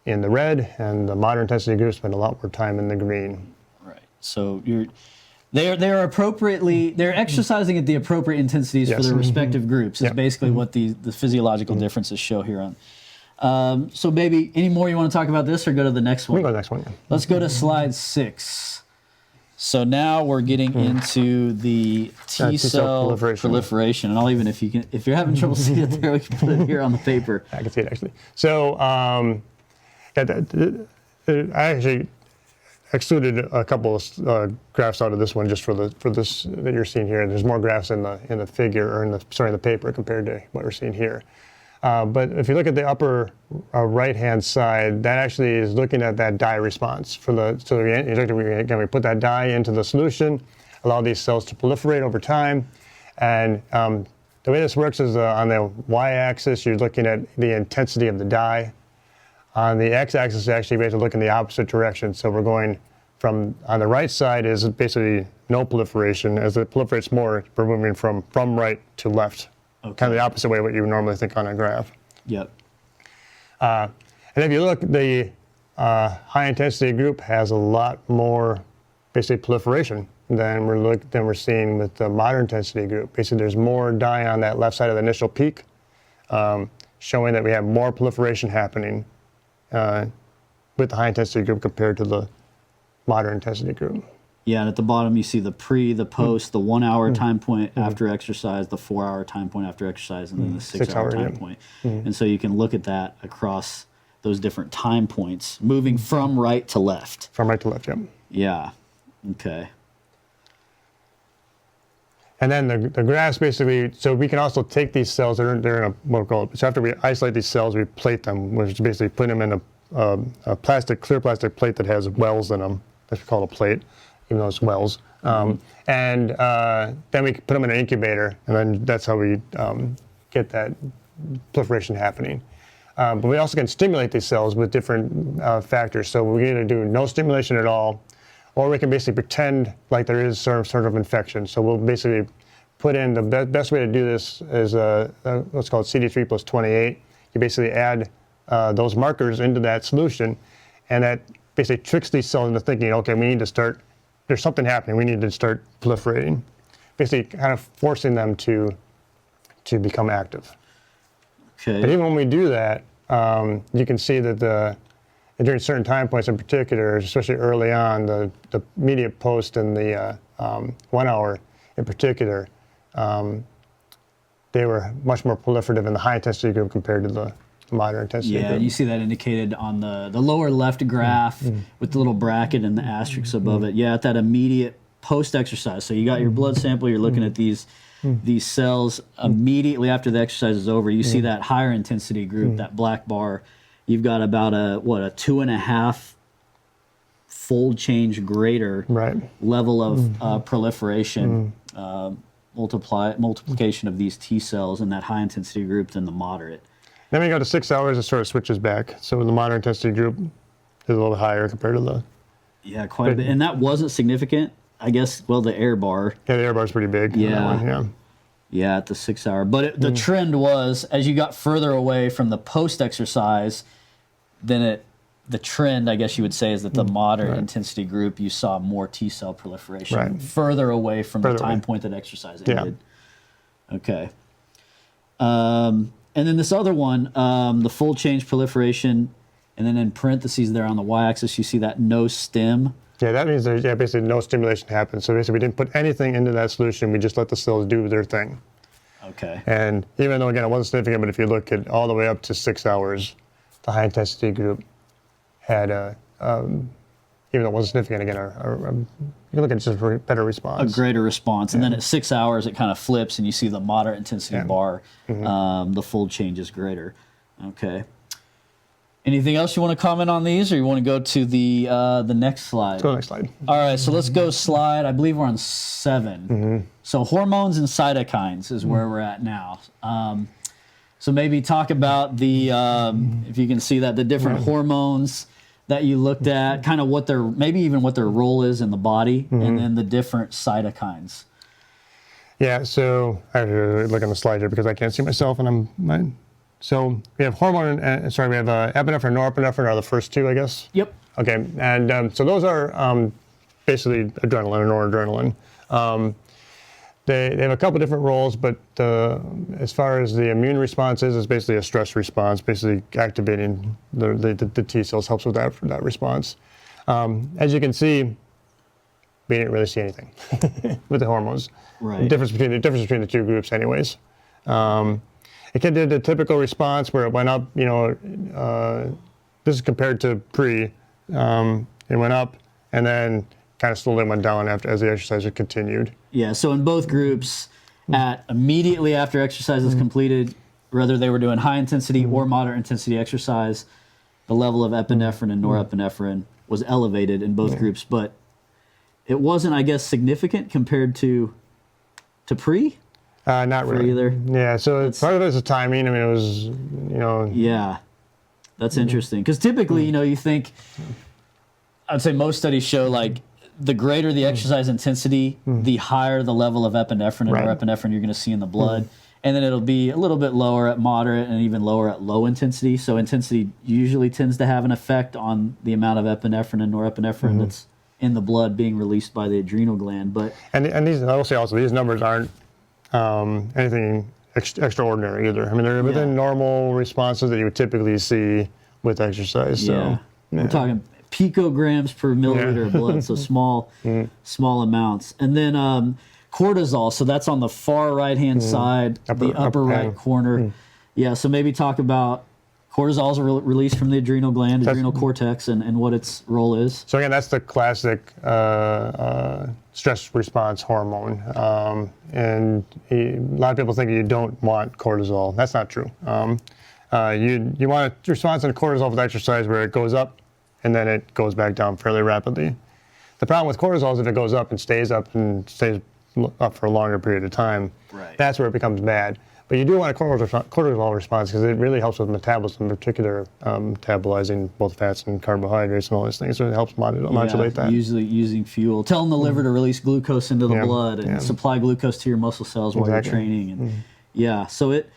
S2: in the red, and the moderate intensity group spend a lot more time in the green.
S1: Right. So they're exercising at the appropriate intensities for their respective groups. Is basically what the physiological differences show here on. So maybe any more you want to talk about this, or go to the next one?
S2: We can go to the next one. Yeah.
S1: Let's go to slide 6. So now we're getting into the T-cell proliferation. And I'll even, if you're having trouble seeing it there, we can put it here on the paper.
S2: I can see it actually. So I actually excluded a couple of graphs out of this one just for this that you're seeing here. There's more graphs in the figure, or in the paper, compared to what we're seeing here. But if you look at the upper right-hand side, that actually is looking at that dye response. Again, we put that dye into the solution, allow these cells to proliferate over time. And the way this works is on the y-axis, you're looking at the intensity of the dye. On the x-axis, actually, we have to look in the opposite direction. So we're going from, on the right side is basically no proliferation. As it proliferates more, we're moving from right to left. Okay. Kind of the opposite way of what you would normally think on a graph.
S1: Yep.
S2: And if you look, the high intensity group has a lot more basically proliferation than we're seeing with the moderate intensity group. Basically, there's more dye on that left side of the initial peak, showing that we have more proliferation happening with the high intensity group compared to the moderate intensity group.
S1: Yeah, and at the bottom you see the pre, the post, the 1 hour time point after exercise, the 4 hour time point after exercise, and then the 6 hour time point. And so you can look at that across those different time points, moving from right to left.
S2: From right to left, yep.
S1: Yeah, okay.
S2: And then the graphs basically, so we can also take these cells, they're in a, what we call it, so after we isolate these cells, we plate them, which is basically put them in a clear plastic plate that has wells in them. That's called a plate, even though it's wells. And then we put them in an incubator, and then that's how we get that proliferation happening. But we also can stimulate these cells with different factors. So we can either do no stimulation at all, or we can basically pretend like there is some sort of infection. So we'll basically put in, the best way to do this is what's called CD3 plus 28. You basically add those markers into that solution, and that basically tricks these cells into thinking, okay, we need to start, there's something happening, we need to start proliferating. Basically kind of forcing them to become active.
S1: Okay.
S2: But even when we do that, you can see that during certain time points in particular, especially early on, the immediate post and the 1 hour in particular, they were much more proliferative in the high intensity group compared to the moderate intensity group.
S1: Yeah, you see that indicated on the lower left graph with the little bracket and the asterisk above it. Yeah, at that immediate post-exercise. So you got your blood sample, you're looking at these cells immediately after the exercise is over. You see that higher intensity group, that black bar. You've got about a 2.5 fold change greater level of proliferation, multiplication of these T cells in that high intensity group than the moderate.
S2: Then we go to 6 hours, it sort of switches back. So the moderate intensity group is a little higher compared to the...
S1: Yeah, quite a bit. And that wasn't significant, I guess, well, the air bar.
S2: Yeah, the air bar is pretty big.
S1: Yeah. Yeah, at the 6 hour. But the trend was, as you got further away from the post-exercise, then the trend, I guess you would say, is that the moderate intensity group, you saw more T cell proliferation further away from the time point that exercise ended. Okay. And then this other one, the full change proliferation, and then in parentheses there on the y-axis, you see that no stim.
S2: Yeah, that means there's basically no stimulation happens. So basically we didn't put anything into that solution, we just let the cells do their thing.
S1: Okay.
S2: And even though, again, it wasn't significant, but if you look at all the way up to 6 hours, the high intensity group had, even though it wasn't significant, again, you can look at just a better response.
S1: A greater response. And then at 6 hours, it kind of flips, and you see the moderate intensity bar, the fold change is greater. Okay. Anything else you want to comment on these, or you want to go to the next slide?
S2: Let's go to the next slide.
S1: All right, so let's go slide, I believe we're on 7. So hormones and cytokines is where we're at now. So maybe talk about the, if you can see that, the different hormones that you looked at, kind of what their, maybe even what their role is in the body, and then the different cytokines.
S2: Yeah, so I have to look on the slide here because I can't see myself, and so we have hormone, we have epinephrine and norepinephrine are the first two, I guess?
S1: Yep.
S2: Okay, and so those are basically adrenaline or noradrenaline. They have a couple different roles, but as far as the immune response is, it's basically a stress response, basically activating the T cells helps with that response. As you can see, we didn't really see anything with the hormones.
S1: Right.
S2: The difference between the two groups, anyways. It did the typical response where it went up. This is compared to pre. It went up and then kind of slowly went down as the exercise continued.
S1: Yeah, so in both groups, immediately after exercise is completed, whether they were doing high intensity or moderate intensity exercise, the level of epinephrine and norepinephrine was elevated in both groups, but it wasn't, I guess, significant compared to pre?
S2: Not really.
S1: Either.
S2: Yeah, so part of it is the timing. I mean, it was,
S1: Yeah, that's interesting. Because typically, you think, I'd say most studies show, like, the greater the exercise intensity, the higher the level of epinephrine and norepinephrine you're going to see in the blood. And then it'll be a little bit lower at moderate and even lower at low intensity. So intensity usually tends to have an effect on the amount of epinephrine and norepinephrine that's in the blood being released by the adrenal gland. But
S2: and these, I will say also, these numbers aren't anything extraordinary either. I mean, they're within normal responses that you would typically see with exercise. So,
S1: we're talking picograms per milliliter of blood, so small amounts. And then cortisol, so that's on the far right-hand side, the upper right corner. Yeah, so maybe talk about cortisol is released from the adrenal gland, adrenal cortex, and what its role is.
S2: So again, that's the classic stress response hormone. And a lot of people think you don't want cortisol. That's not true. You want a response in cortisol with exercise where it goes up and then it goes back down fairly rapidly. The problem with cortisol is if it goes up and stays up for a longer period of time, that's where it becomes bad. But you do want a cortisol response because it really helps with metabolism, in particular metabolizing both fats and carbohydrates and all these things. So it helps modulate that.
S1: Usually using fuel. Telling the liver to release glucose into the blood and supply glucose to your muscle cells while you're training. And so it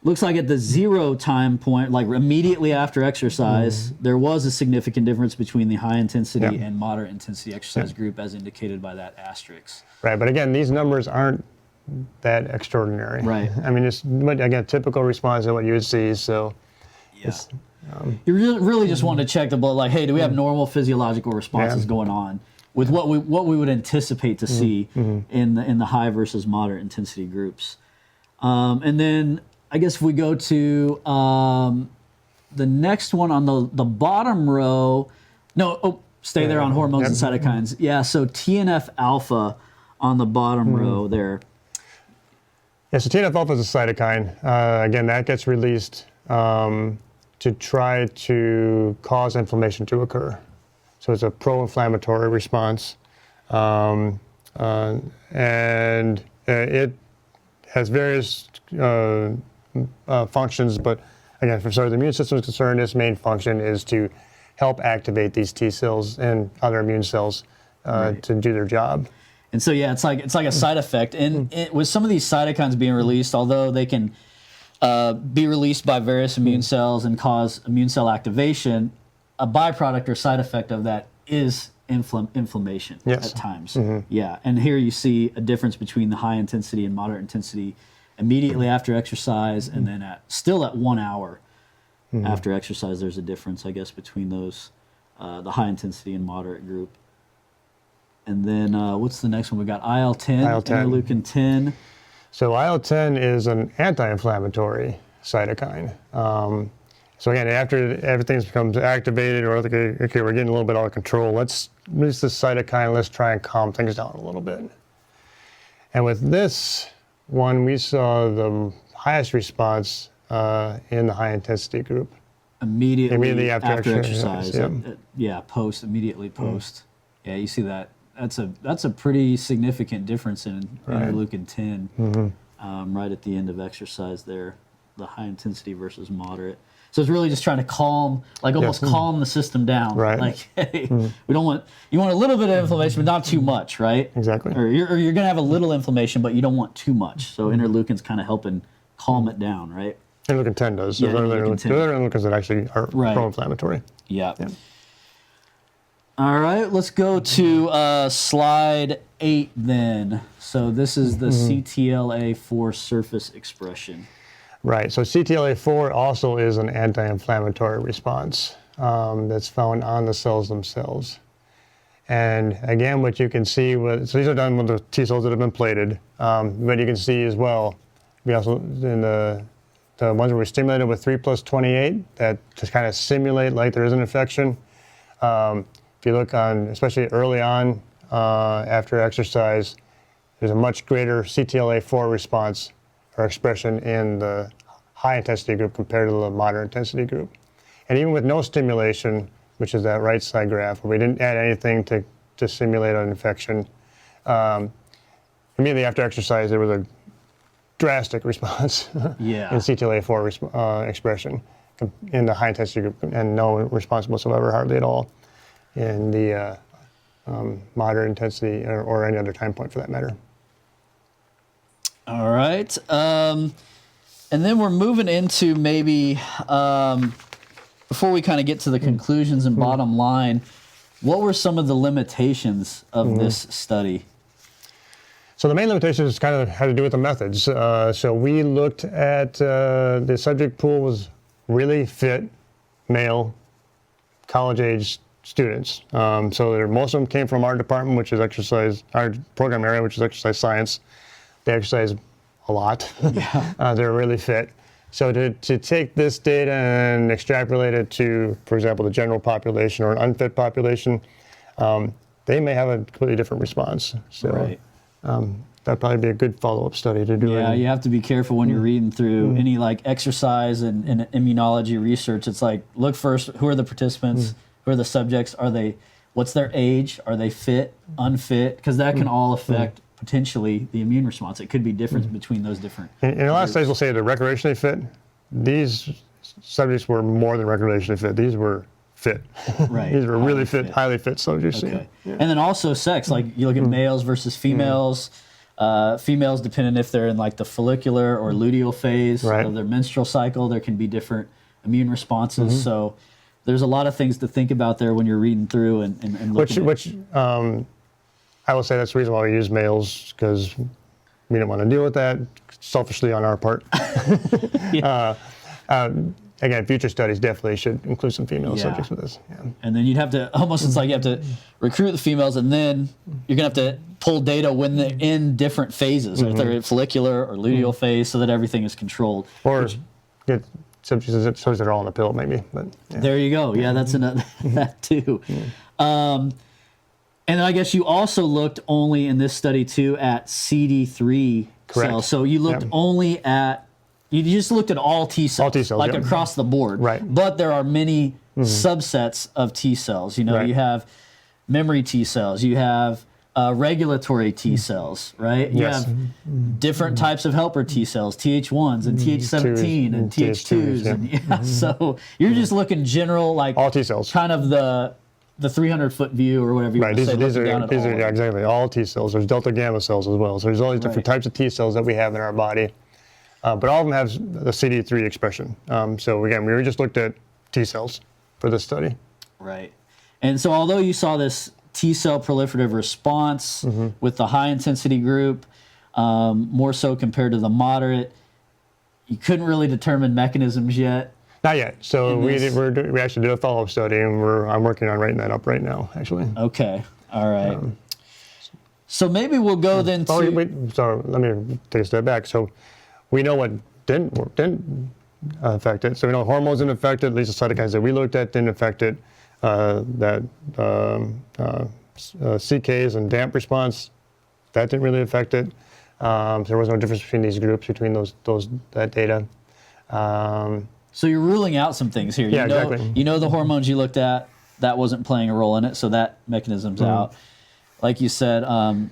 S1: looks like at the 0 time point, like immediately after exercise, there was a significant difference between the high intensity and moderate intensity exercise group as indicated by that asterisk.
S2: Right, but again, these numbers aren't that extraordinary.
S1: Right.
S2: I mean, it's, again, typical response to what you would see, so.
S1: You really just want to check the blood, like, hey, do we have normal physiological responses going on with what we would anticipate to see in the high versus moderate intensity groups. And then I guess if we go to the next one on the bottom row, stay there on hormones and cytokines. Yeah, so TNF alpha on the bottom row there.
S2: Yeah, so TNF alpha is a cytokine. Again, that gets released to try to cause inflammation to occur. So it's a pro-inflammatory response. And it has various functions, but again, as far as the immune system is concerned, its main function is to help activate these T cells and other immune cells to do their job.
S1: And so, it's like a side effect. And with some of these cytokines being released, although they can be released by various immune cells and cause immune cell activation, a byproduct or side effect of that is inflammation at times. Yeah, and here you see a difference between the high intensity and moderate intensity immediately after exercise, and then still at 1 hour after exercise. There's a difference, I guess, between those, the high intensity and moderate group. And then what's the next one? We got IL-10, interleukin 10.
S2: So IL-10 is an anti-inflammatory cytokine. So again, after everything becomes activated, or okay, we're getting a little bit out of control, let's release this cytokine, let's try and calm things down a little bit. And with this one, we saw the highest response in the high intensity group.
S1: Immediately after exercise. Immediately post. Yeah, you see that. That's a pretty significant difference in interleukin 10 right at the end of exercise there, the high intensity versus moderate. So it's really just trying to calm, like almost calm the system down.
S2: Right.
S1: Like, hey, we don't want, you want a little bit of inflammation, but not too much, right?
S2: Exactly.
S1: Or you're going to have a little inflammation, but you don't want too much. So interleukin's kind of helping calm it down, right?
S2: Interleukin 10 does. So
S1: Yeah,
S2: there
S1: interleukin
S2: are
S1: 10.
S2: other interleukins that actually are pro-inflammatory.
S1: Yeah. All right, let's go to slide 8 then. So this is the CTLA4 surface expression.
S2: Right, so CTLA4 also is an anti-inflammatory response that's found on the cells themselves. And again, what you can see, so these are done with the T cells that have been plated, but you can see as well, we also, in the ones where we stimulated with 3+28, that just kind of simulate like there is an infection. If you look on, especially early on after exercise, there's a much greater CTLA4 response or expression in the high intensity group compared to the moderate intensity group. And even with no stimulation, which is that right side graph, where we didn't add anything to simulate an infection, immediately after exercise, there was a drastic response in CTLA4 expression in the high intensity group, and no response whatsoever, hardly at all, in the moderate intensity or any other time point for that matter.
S1: All right. And then we're moving into maybe, before we kind of get to the conclusions and bottom line, what were some of the limitations of this study?
S2: So the main limitations kind of had to do with the methods. So we looked at, the subject pool was really fit, male, college-age students. So most of them came from our department, which is exercise, our program area, which is exercise science. They exercise a lot. They're really fit. So to take this data and extrapolate it to, for example, the general population or an unfit population, they may have a completely different response. So that'd probably be a good follow-up study to do.
S1: Yeah, you have to be careful when you're reading through any like exercise and immunology research. It's like, look first, who are the participants? Who are the subjects? What's their age? Are they fit, unfit? Because that can all affect potentially the immune response. It could be different between those different
S2: In the last studies, we'll say they're recreationally fit. These subjects were more than recreationally fit. These were fit.
S1: Right.
S2: These were really fit, highly fit subjects.
S1: Okay. And then also sex, like you look at males versus females. Females, depending if they're in like the follicular or luteal phase of their menstrual cycle, there can be different immune responses. So there's a lot of things to think about there when you're reading through and looking
S2: which I will say that's the reason why we use males, because we didn't want to deal with that selfishly on our part. Again, future studies definitely should include some female subjects with this.
S1: And then you'd have to, almost it's like you have to recruit the females, and then you're going to have to pull data when they're in different phases, if they're in follicular or luteal phase, so that everything is controlled.
S2: Or get subjects that are all on the pill, maybe. But
S1: there you go. Yeah, that's another, that too. And I guess you also looked only in this study too at CD3 cells. So you looked only at, you just looked at all T cells, like across the board.
S2: Right.
S1: But there are many subsets of T cells. You know, you have memory T cells, you have regulatory T cells, right? You have different types of helper T cells, Th1s and Th17 and Th2s. And so you're just looking general, like
S2: all T cells,
S1: kind of the 300-foot view or whatever you want to say.
S2: These are exactly all T cells. There's delta gamma cells as well. So there's all these different types of T cells that we have in our body. But all of them have the CD3 expression. So again, we just looked at T cells for this study.
S1: Right. And so although you saw this T cell proliferative response with the high intensity group, more so compared to the moderate, you couldn't really determine mechanisms yet.
S2: Not yet. So we actually did a follow-up study, and I'm working on writing that up right now, actually.
S1: Okay. All right. So maybe we'll go then to...
S2: Sorry, let me take a step back. So we know what didn't affect it. So we know hormones didn't affect it, at least the cytokines that we looked at didn't affect it. That CKs and DAMP response, that didn't really affect it. So there was no difference between these groups, between that data.
S1: So you're ruling out some things here.
S2: Exactly.
S1: You know the hormones you looked at, that wasn't playing a role in it, so that mechanism's out. like you said,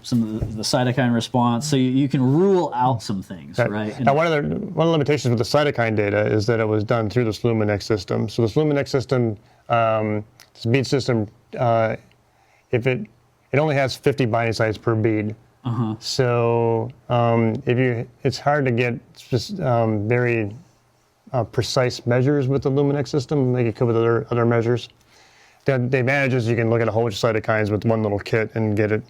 S1: some of the cytokine response. So you can rule out some things, right?
S2: Now, one of the limitations with the cytokine data is that it was done through this Luminex system. So this Luminex system, this bead system, if it only has 50 binding sites per bead. So it's hard to get just very precise measures with the Luminex system, like you could with other measures. The advantage is you can look at a whole bunch of cytokines with one little kit and get it,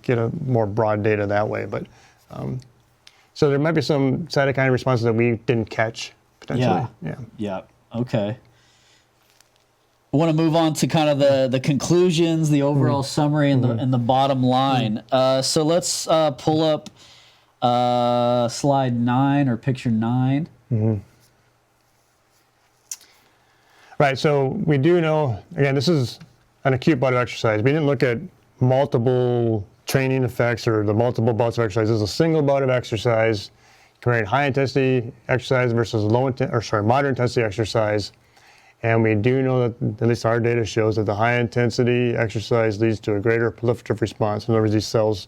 S2: get a more broad data that way. But so there might be some cytokine responses that we didn't catch potentially.
S1: Yeah. Okay. I want to move on to kind of the conclusions, the overall summary, and the bottom line. So let's pull up slide 9 or picture 9.
S2: Right, so we do know, again, this is an acute bout of exercise. We didn't look at multiple training effects or the multiple bouts of exercise. This is a single bout of exercise, comparing high intensity exercise versus moderate intensity exercise. And we do know that, at least our data shows, that the high intensity exercise leads to a greater proliferative response. In other words, these cells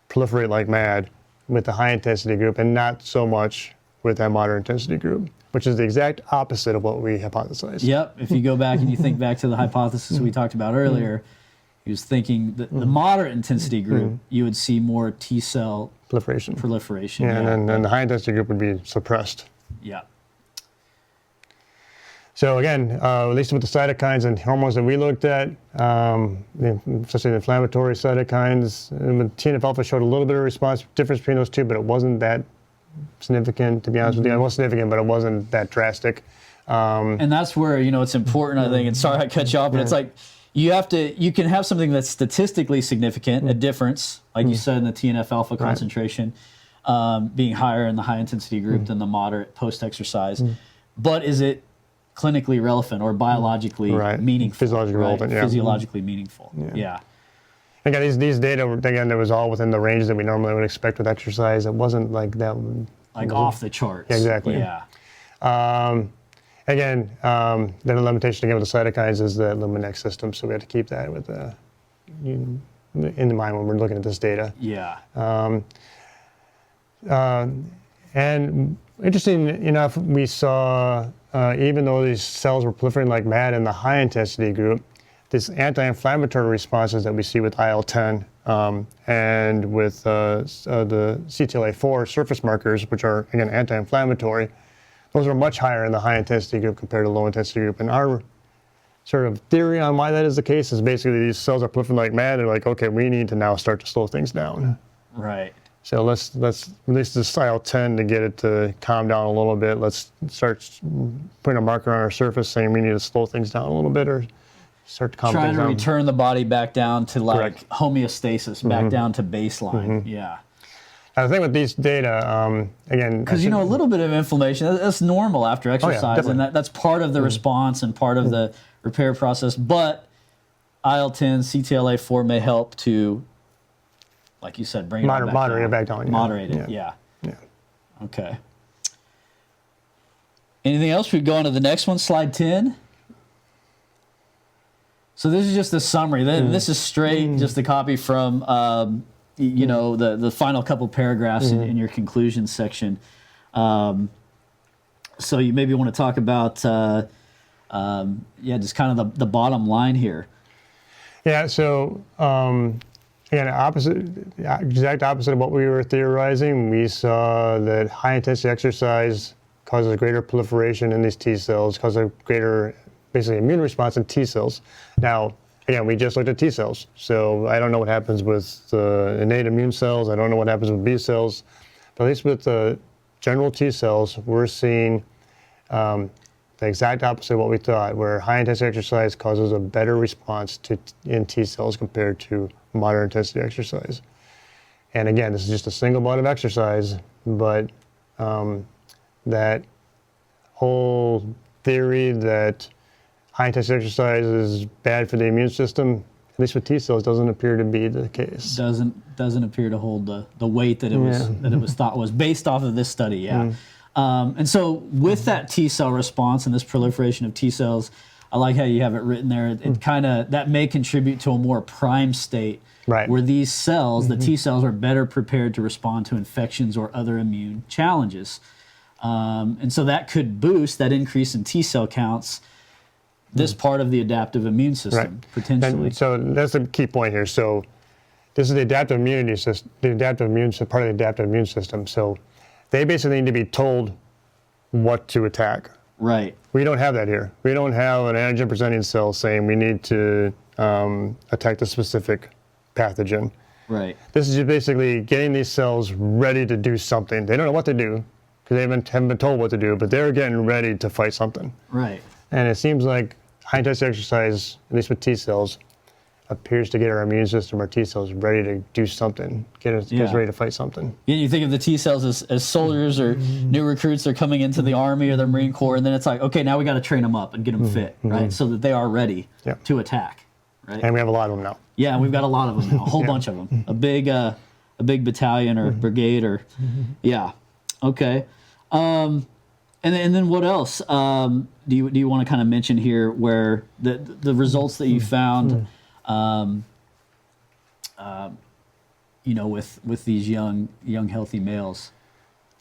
S2: proliferate like mad with the high intensity group and not so much with that moderate intensity group, which is the exact opposite of what we hypothesized.
S1: Yep. If you go back and you think back to the hypothesis we talked about earlier, he was thinking that the moderate intensity group, you would see more T cell proliferation.
S2: Yeah, and then the high intensity group would be suppressed.
S1: Yeah.
S2: So again, at least with the cytokines and hormones that we looked at, especially the inflammatory cytokines, TNF-alpha showed a little bit of response difference between those two, but it wasn't that significant, to be honest with you. It was significant, but it wasn't that drastic.
S1: And that's where, it's important, I think, and sorry I cut you off, but it's like you can have something that's statistically significant, a difference, like you said in the TNF-alpha concentration, being higher in the high intensity group than the moderate post-exercise. But is it clinically relevant or biologically meaningful?
S2: Physiologically relevant, yeah.
S1: Physiologically meaningful, yeah.
S2: Again, these data, again, it was all within the range that we normally would expect with exercise. It wasn't like that.
S1: Like off the charts.
S2: Yeah, exactly.
S1: Yeah.
S2: Again, then the limitation again with the cytokines is the Luminex system, so we have to keep that with in mind when we're looking at this data.
S1: Yeah.
S2: And interesting enough, we saw, even though these cells were proliferating like mad in the high intensity group, this anti-inflammatory responses that we see with IL-10 and with the CTLA-4 surface markers, which are, again, anti-inflammatory, those are much higher in the high intensity group compared to low intensity group. And our sort of theory on why that is the case is basically these cells are proliferating like mad. They're like, okay, we need to now start to slow things down.
S1: Right.
S2: So let's release this IL-10 to get it to calm down a little bit. Let's start putting a marker on our surface saying we need to slow things down a little bit or start to calm things down.
S1: Trying to return the body back down to like homeostasis, back down to baseline. Yeah.
S2: Now, the thing with these data, again,
S1: because a little bit of inflammation, that's normal after exercise, and that's part of the response and part of the repair process. But IL-10, CTLA-4 may help to, like you said, bring it back
S2: moderate
S1: down.
S2: it back down.
S1: Moderate it, yeah. Okay. Anything else? We go on to the next one, slide 10. So this is just a summary. This is straight, just a copy from, the final couple paragraphs in your conclusion section. So you maybe want to talk about, just kind of the bottom line here.
S2: Yeah. So again, exact opposite of what we were theorizing. We saw that high intensity exercise causes greater proliferation in these T cells, causes a greater, basically, immune response in T cells. Now, again, we just looked at T cells, so I don't know what happens with the innate immune cells. I don't know what happens with B cells, but at least with the general T cells, we're seeing the exact opposite of what we thought, where high intensity exercise causes a better response in T cells compared to moderate intensity exercise. And again, this is just a single bout of exercise, but that whole theory that high intensity exercise is bad for the immune system, at least with T cells, doesn't appear to be the case.
S1: Doesn't appear to hold the weight that it was thought was based off of this study. Yeah. And so with that T cell response and this proliferation of T cells, I like how you have it written there. It kind of, that may contribute to a more prime state,
S2: Right.
S1: where these cells, the T cells, are better prepared to respond to infections or other immune challenges. And so that could boost that increase in T cell counts, this part of the adaptive immune system, potentially.
S2: And so that's the key point here. So this is the adaptive immunity system, part of the adaptive immune system. So they basically need to be told what to attack.
S1: Right.
S2: We don't have that here. We don't have an antigen presenting cell saying we need to attack the specific pathogen.
S1: Right.
S2: This is just basically getting these cells ready to do something. They don't know what to do because they haven't been told what to do, but they're getting ready to fight something.
S1: Right.
S2: And it seems like high-intensity exercise, at least with T cells, appears to get our immune system, our T cells, ready to do something, get us ready to fight something.
S1: Yeah, you think of the T cells as soldiers or new recruits. They're coming into the Army or the Marine Corps, and then it's like, okay, now we got to train them up and get them fit, right, so that they are ready to attack. Right.
S2: And we have a lot of them now.
S1: Yeah, we've got a lot of them now, a whole bunch of them, a big battalion or brigade or, okay. And then what else do you want to kind of mention here where the results that you found, with these young healthy males?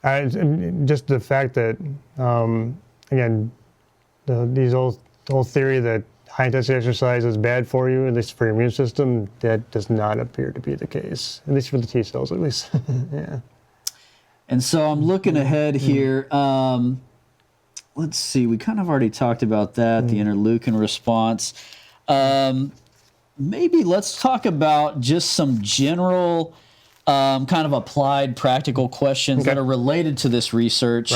S2: Just the fact that, again, the whole theory that high-intensity exercise is bad for you, at least for your immune system, that does not appear to be the case, at least for the T cells, at least. Yeah.
S1: And so I'm looking ahead here. Let's see, we kind of already talked about that, the interleukin response. Maybe let's talk about just some general kind of applied practical questions that are related to this research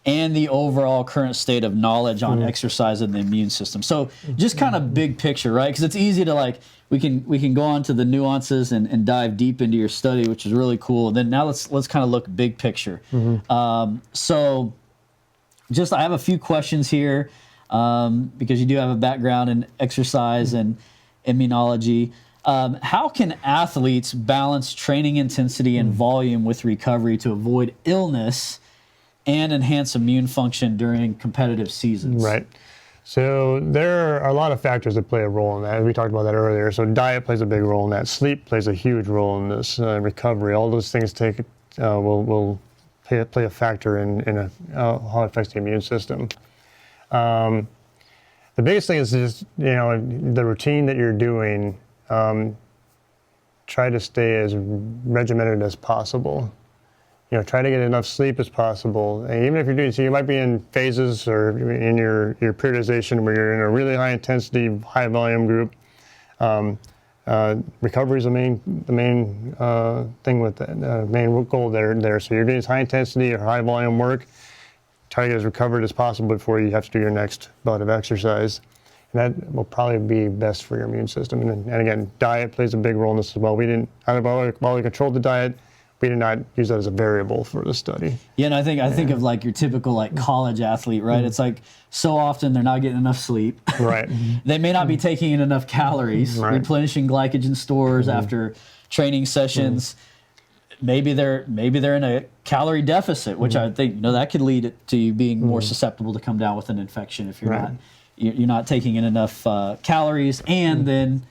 S1: and the overall current state of knowledge on exercise and the immune system. So just kind of big picture, right? Because it's easy to we can go on to the nuances and dive deep into your study, which is really cool. And then now let's kind of look big picture. So just I have a few questions here because you do have a background in exercise and immunology. How can athletes balance training intensity and volume with recovery to avoid illness and enhance immune function during competitive seasons?
S2: Right. So there are a lot of factors that play a role in that. We talked about that earlier. So diet plays a big role in that. Sleep plays a huge role in this. Recovery, all those things will play a factor in how it affects the immune system. The biggest thing is just, the routine that you're doing, try to stay as regimented as possible. Try to get enough sleep as possible. And even if you're doing, so you might be in phases or in your periodization where you're in a really high intensity, high volume group. Recovery is the main thing with that, main goal there. So you're doing high intensity or high volume work. Try to get as recovered as possible before you have to do your next bout of exercise. And that will probably be best for your immune system. And again, diet plays a big role in this as well. While we controlled the diet, we did not use that as a variable for the study. Yeah,
S1: and I think of your typical college athlete, right? It's so often they're not getting enough sleep.
S2: Right.
S1: They may not be taking in enough calories, replenishing glycogen stores after training sessions. Maybe they're in a calorie deficit, which I think that could lead to you being more susceptible to come down with an infection if you're not taking in enough calories, and then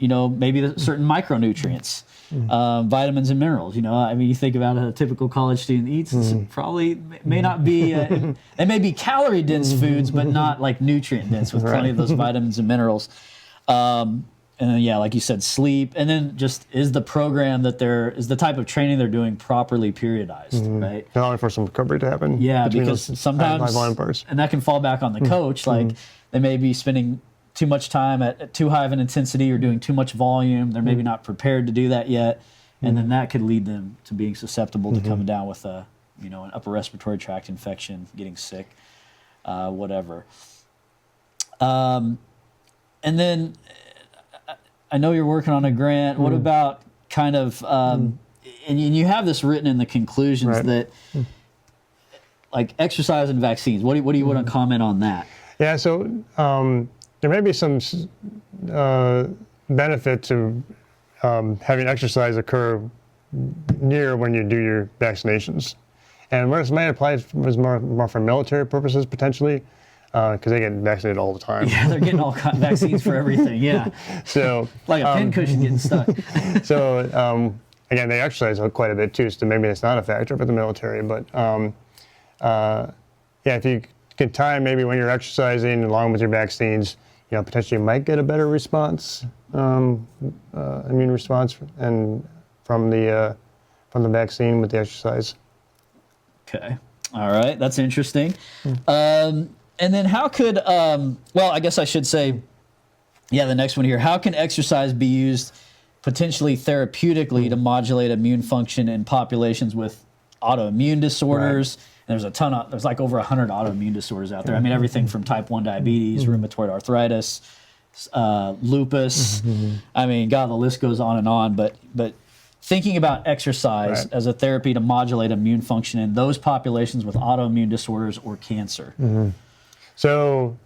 S1: maybe certain micronutrients. Vitamins and minerals. You think about a typical college student eats. It's probably may not be. They may be calorie dense foods, but not nutrient dense with plenty of those vitamins and minerals. And then, like you said, sleep, and then just is the program that is the type of training they're doing properly periodized, right?
S2: Allowing for some recovery to happen.
S1: Yeah, because sometimes
S2: high volume parts.
S1: And that can fall back on the coach. They may be spending too much time at too high of an intensity or doing too much volume. They're maybe not prepared to do that yet. And then that could lead them to being susceptible to coming down with an upper respiratory tract infection, getting sick, whatever. And then I know you're working on a grant. What about kind of, and you have this written in the conclusions that exercise and vaccines. What do you want to comment on that?
S2: Yeah, so there may be some benefit to having exercise occur near when you do your vaccinations. And where this may apply was more for military purposes potentially. because they get vaccinated all the time.
S1: Yeah, they're getting all kinds of vaccines for everything. Yeah,
S2: So
S1: like a pin-cushion getting stuck.
S2: so again, they exercise quite a bit too, so maybe it's not a factor for the military. But yeah, if you can time maybe when you're exercising along with your vaccines, potentially you might get a better response, immune response, and from the vaccine with the exercise.
S1: Okay, all right, that's interesting. And then how could, well, I guess I should say, yeah, the next one here. How can exercise be used potentially therapeutically to modulate immune function in populations with autoimmune disorders? Right. And there's like over 100 autoimmune disorders out there. I mean, everything from type 1 diabetes, rheumatoid arthritis, lupus. I mean, God, the list goes on and on. But thinking about exercise as a therapy to modulate immune function in those populations with autoimmune disorders or cancer.
S2: So,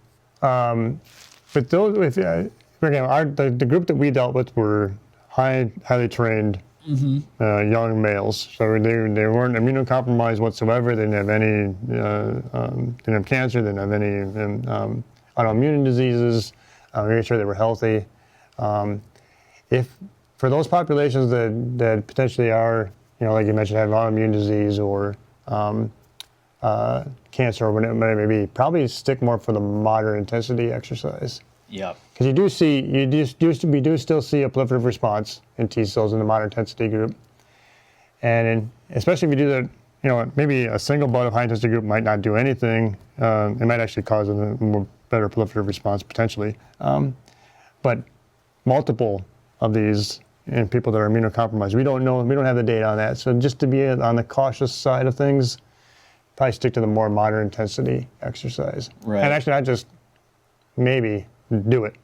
S2: with those, again, the group that we dealt with were highly trained young males. So they weren't immunocompromised whatsoever. They didn't have any, didn't have cancer. They didn't have any autoimmune diseases. Making sure they were healthy. If for those populations that potentially are, like you mentioned, have autoimmune disease or cancer or whatever it may be, probably stick more for the moderate intensity exercise.
S1: Yeah.
S2: Because we do still see a proliferative response in T cells in the moderate intensity group, and especially if you do that, maybe a single bout of high intensity group might not do anything. It might actually cause a more better proliferative response potentially, but multiple of these in people that are immunocompromised, we don't know. We don't have the data on that. So just to be on the cautious side of things, probably stick to the more moderate intensity exercise.
S1: Right.
S2: And actually, not just maybe do it.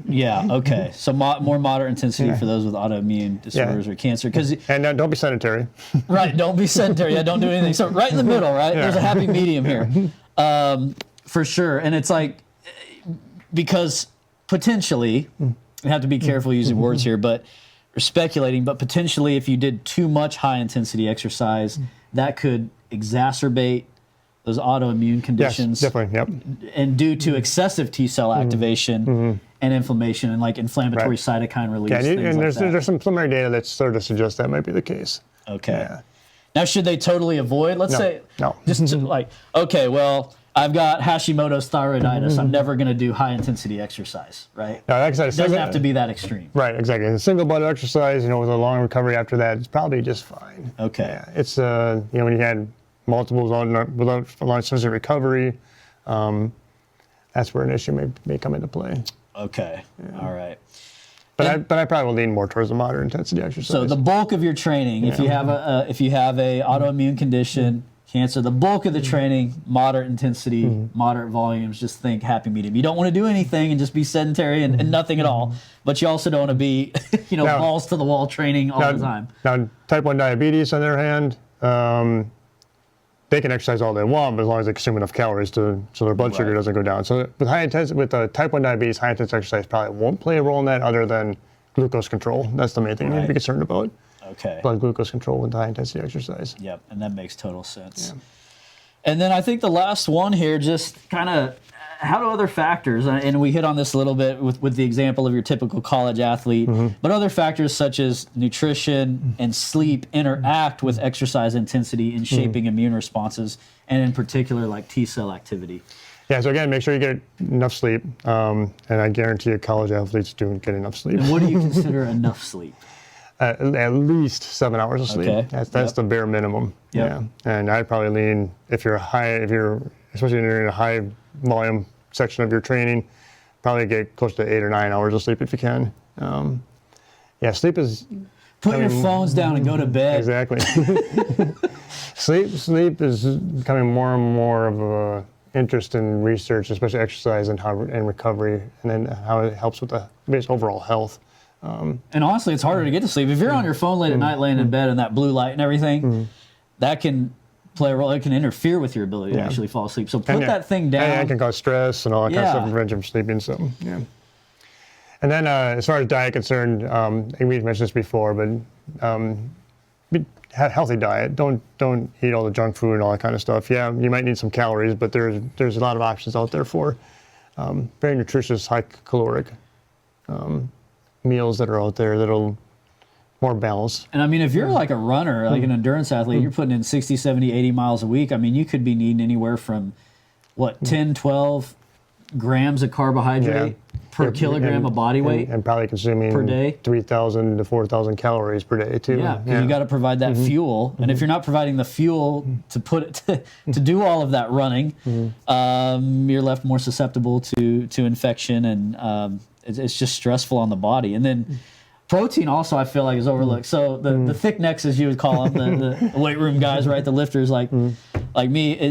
S1: Yeah. Okay. So more moderate intensity for those with autoimmune disorders or cancer.
S2: And don't be sedentary.
S1: Right. Don't be sedentary. Yeah. Don't do anything. So right in the middle. Right. Yeah. There's a happy medium here, for sure. And it's like because potentially, you have to be careful using words here, but or speculating. But potentially, if you did too much high intensity exercise, that could exacerbate those autoimmune conditions.
S2: Yes, definitely, yep.
S1: And due to excessive T cell activation and inflammation and like inflammatory cytokine release. Yeah,
S2: and there's some preliminary data that sort of suggests that might be the case.
S1: Okay.
S2: Yeah.
S1: Now, should they totally avoid? Let's say, just like, okay, well, I've got Hashimoto's thyroiditis. I'm never going to do high intensity exercise, right?
S2: No, like I said,
S1: it doesn't have to be that extreme.
S2: Right, exactly. A single bout exercise, with a long recovery after that, it's probably just fine.
S1: Okay.
S2: Yeah, it's when you had multiples without a long sense of recovery, that's where an issue may come into play.
S1: Okay. Yeah. All right.
S2: But I probably will lean more towards the moderate intensity exercise.
S1: So the bulk of your training, if you have a autoimmune condition, cancer, the bulk of the training, moderate intensity, moderate volumes, just think happy medium. You don't want to do anything and just be sedentary and nothing at all, but you also don't want to be, balls to the wall training all the time.
S2: Now, type 1 diabetes, on the other hand, they can exercise all they want, but as long as they consume enough calories so their blood sugar doesn't go down. So with type 1 diabetes, high intensity exercise probably won't play a role in that other than glucose control. That's the main thing you need to be concerned about.
S1: Okay.
S2: Blood glucose control with high intensity exercise.
S1: Yep, and that makes total sense. Yeah. And then I think the last one here, just kind of how do other factors, and we hit on this a little bit with the example of your typical college athlete, but other factors such as nutrition and sleep interact with exercise intensity in shaping immune responses, and in particular like T cell activity.
S2: Yeah, so again, make sure you get enough sleep, and I guarantee you college athletes do get enough sleep.
S1: And what do you consider enough sleep?
S2: At least 7 hours of sleep. Okay. That's the bare minimum.
S1: Yep.
S2: Yeah, and I'd probably lean especially if you're in a high volume section of your training, probably get close to 8 or 9 hours of sleep if you can. Sleep is.
S1: Put your phones down and go to bed.
S2: Exactly. Sleep is becoming more and more of a interest in research, especially exercise and recovery, and then how it helps with the overall health.
S1: And honestly, it's harder to get to sleep. If you're on your phone late at night laying in bed and that blue light and everything, that can play a role. It can interfere with your ability to actually fall asleep. So put that thing down.
S2: And it can cause stress and all that kind of stuff and prevent you from sleeping. So, yeah. And then as far as diet concerned, I think we've mentioned this before, but healthy diet. Don't eat all the junk food and all that kind of stuff. Yeah, you might need some calories, but there's a lot of options out there for very nutritious, high caloric meals that are out there that'll more balanced.
S1: And I mean, if you're like a runner, like an endurance athlete, you're putting in 60, 70, 80 miles a week. I mean, you could be needing anywhere from, 10, 12 grams of carbohydrate per kilogram of body weight.
S2: And probably consuming
S1: per day.
S2: 3,000 to 4,000 calories per day, too.
S1: Yeah, because you got to provide that fuel. And if you're not providing the fuel to put it to do all of that running, you're left more susceptible to infection, and it's just stressful on the body. And then protein also, I feel like, is overlooked. So the thick necks, as you would call them, the weight room guys, right? The lifters, like me.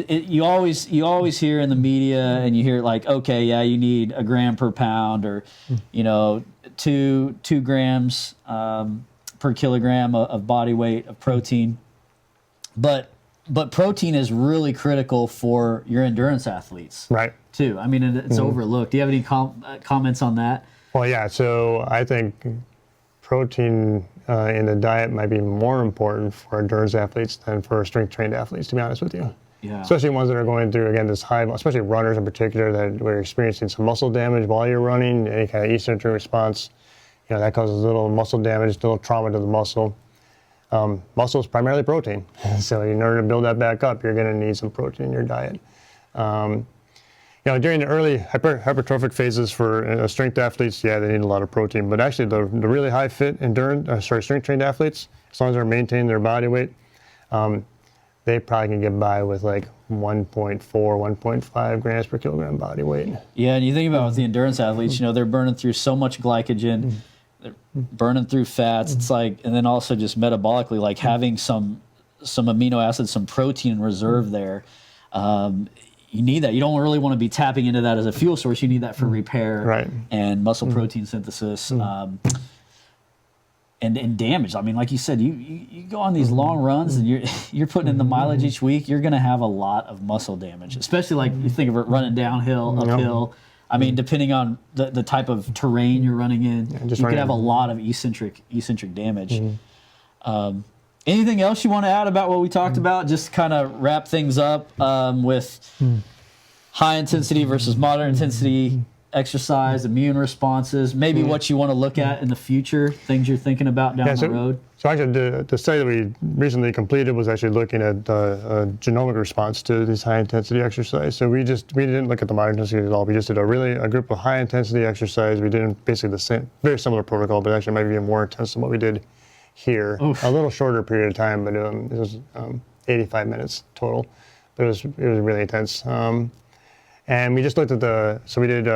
S1: You always hear in the media, and you hear like, okay, yeah, you need a gram per pound, or 2 grams per kilogram of body weight of protein. But protein is really critical for your endurance athletes,
S2: right?
S1: Too. I mean, it's overlooked. Do you have any comments on that?
S2: Well, yeah. So I think protein in the diet might be more important for endurance athletes than for strength-trained athletes, to be honest with you.
S1: Yeah.
S2: Especially ones that are going through, again, this high, especially runners in particular, that were experiencing some muscle damage while you're running, any kind of eccentric response. That causes a little muscle damage, a little trauma to the muscle. Muscle is primarily protein. So in order to build that back up, you're going to need some protein in your diet. During the early hypertrophic phases for strength athletes, yeah, they need a lot of protein. But actually, the really high fit strength-trained athletes, as long as they're maintaining their body weight, they probably can get by with like 1.4, 1.5 grams per kilogram body weight.
S1: Yeah, and you think about with the endurance athletes, they're burning through so much glycogen, they're burning through fats. It's like, and then also just metabolically, like having some amino acids, some protein in reserve there. You need that. You don't really want to be tapping into that as a fuel source. You need that for repair and muscle protein synthesis and damage. I mean, like you said, you go on these long runs and you're putting in the mileage each week. You're going to have a lot of muscle damage, especially like you think of it running downhill, uphill. I mean, depending on the type of terrain you're running in, you could have a lot of eccentric damage. Anything else you want to add about what we talked about? Just kind of wrap things up with high intensity versus moderate intensity exercise, immune responses, maybe what you want to look at in the future, things you're thinking about down the road.
S2: So actually, the study that we recently completed was actually looking at a genomic response to this high intensity exercise. So we didn't look at the moderate intensity at all. We just did a group of high intensity exercise. We did basically the same, very similar protocol, but actually might be even more intense than what we did here. Oof. A little shorter period of time, but it was 85 minutes total. But it was really intense. And we just looked at we did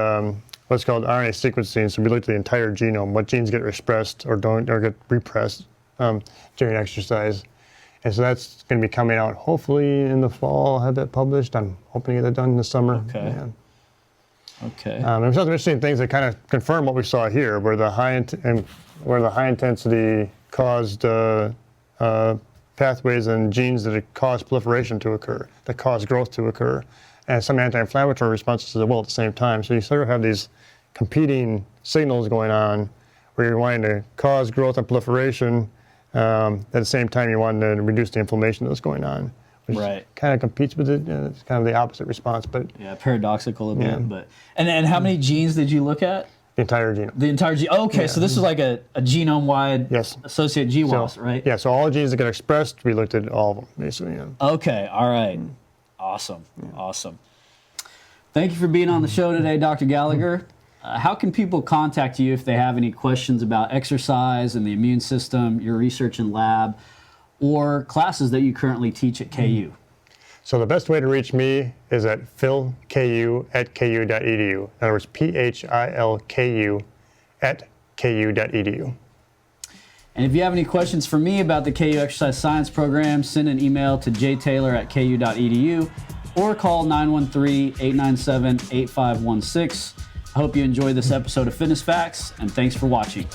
S2: what's called RNA sequencing. So we looked at the entire genome, what genes get expressed or get repressed during exercise. And so that's going to be coming out hopefully in the fall. I'll have that published. I'm hoping to get that done this summer.
S1: Okay.
S2: Yeah.
S1: Okay.
S2: And there's some interesting things that kind of confirm what we saw here, where the high intensity caused pathways and genes that cause proliferation to occur, that cause growth to occur, and some anti-inflammatory responses as well at the same time. So you sort of have these competing signals going on where you're wanting to cause growth and proliferation. At the same time, you want to reduce the inflammation that's going on, which kind of competes with it. It's kind of the opposite response, but
S1: yeah, paradoxical a bit. But and how many genes did you look at?
S2: The entire genome.
S1: The entire genome. Oh, okay, so this is like a genome-wide associate GWAS, right?
S2: Yeah. So all the genes that get expressed, we looked at all of them basically. Yeah.
S1: Okay. All right. Awesome. Awesome. Thank you for being on the show today, Dr. Gallagher. How can people contact you if they have any questions about exercise and the immune system, your research and lab, or classes that you currently teach at KU?
S2: So the best way to reach me is at philku@ku.edu. In other words, philku@ku.edu.
S1: And if you have any questions for me about the KU Exercise Science Program, send an email to jtaylor@ku.edu or call 913-897-8516. I hope you enjoyed this episode of Fitness Facts, and thanks for watching.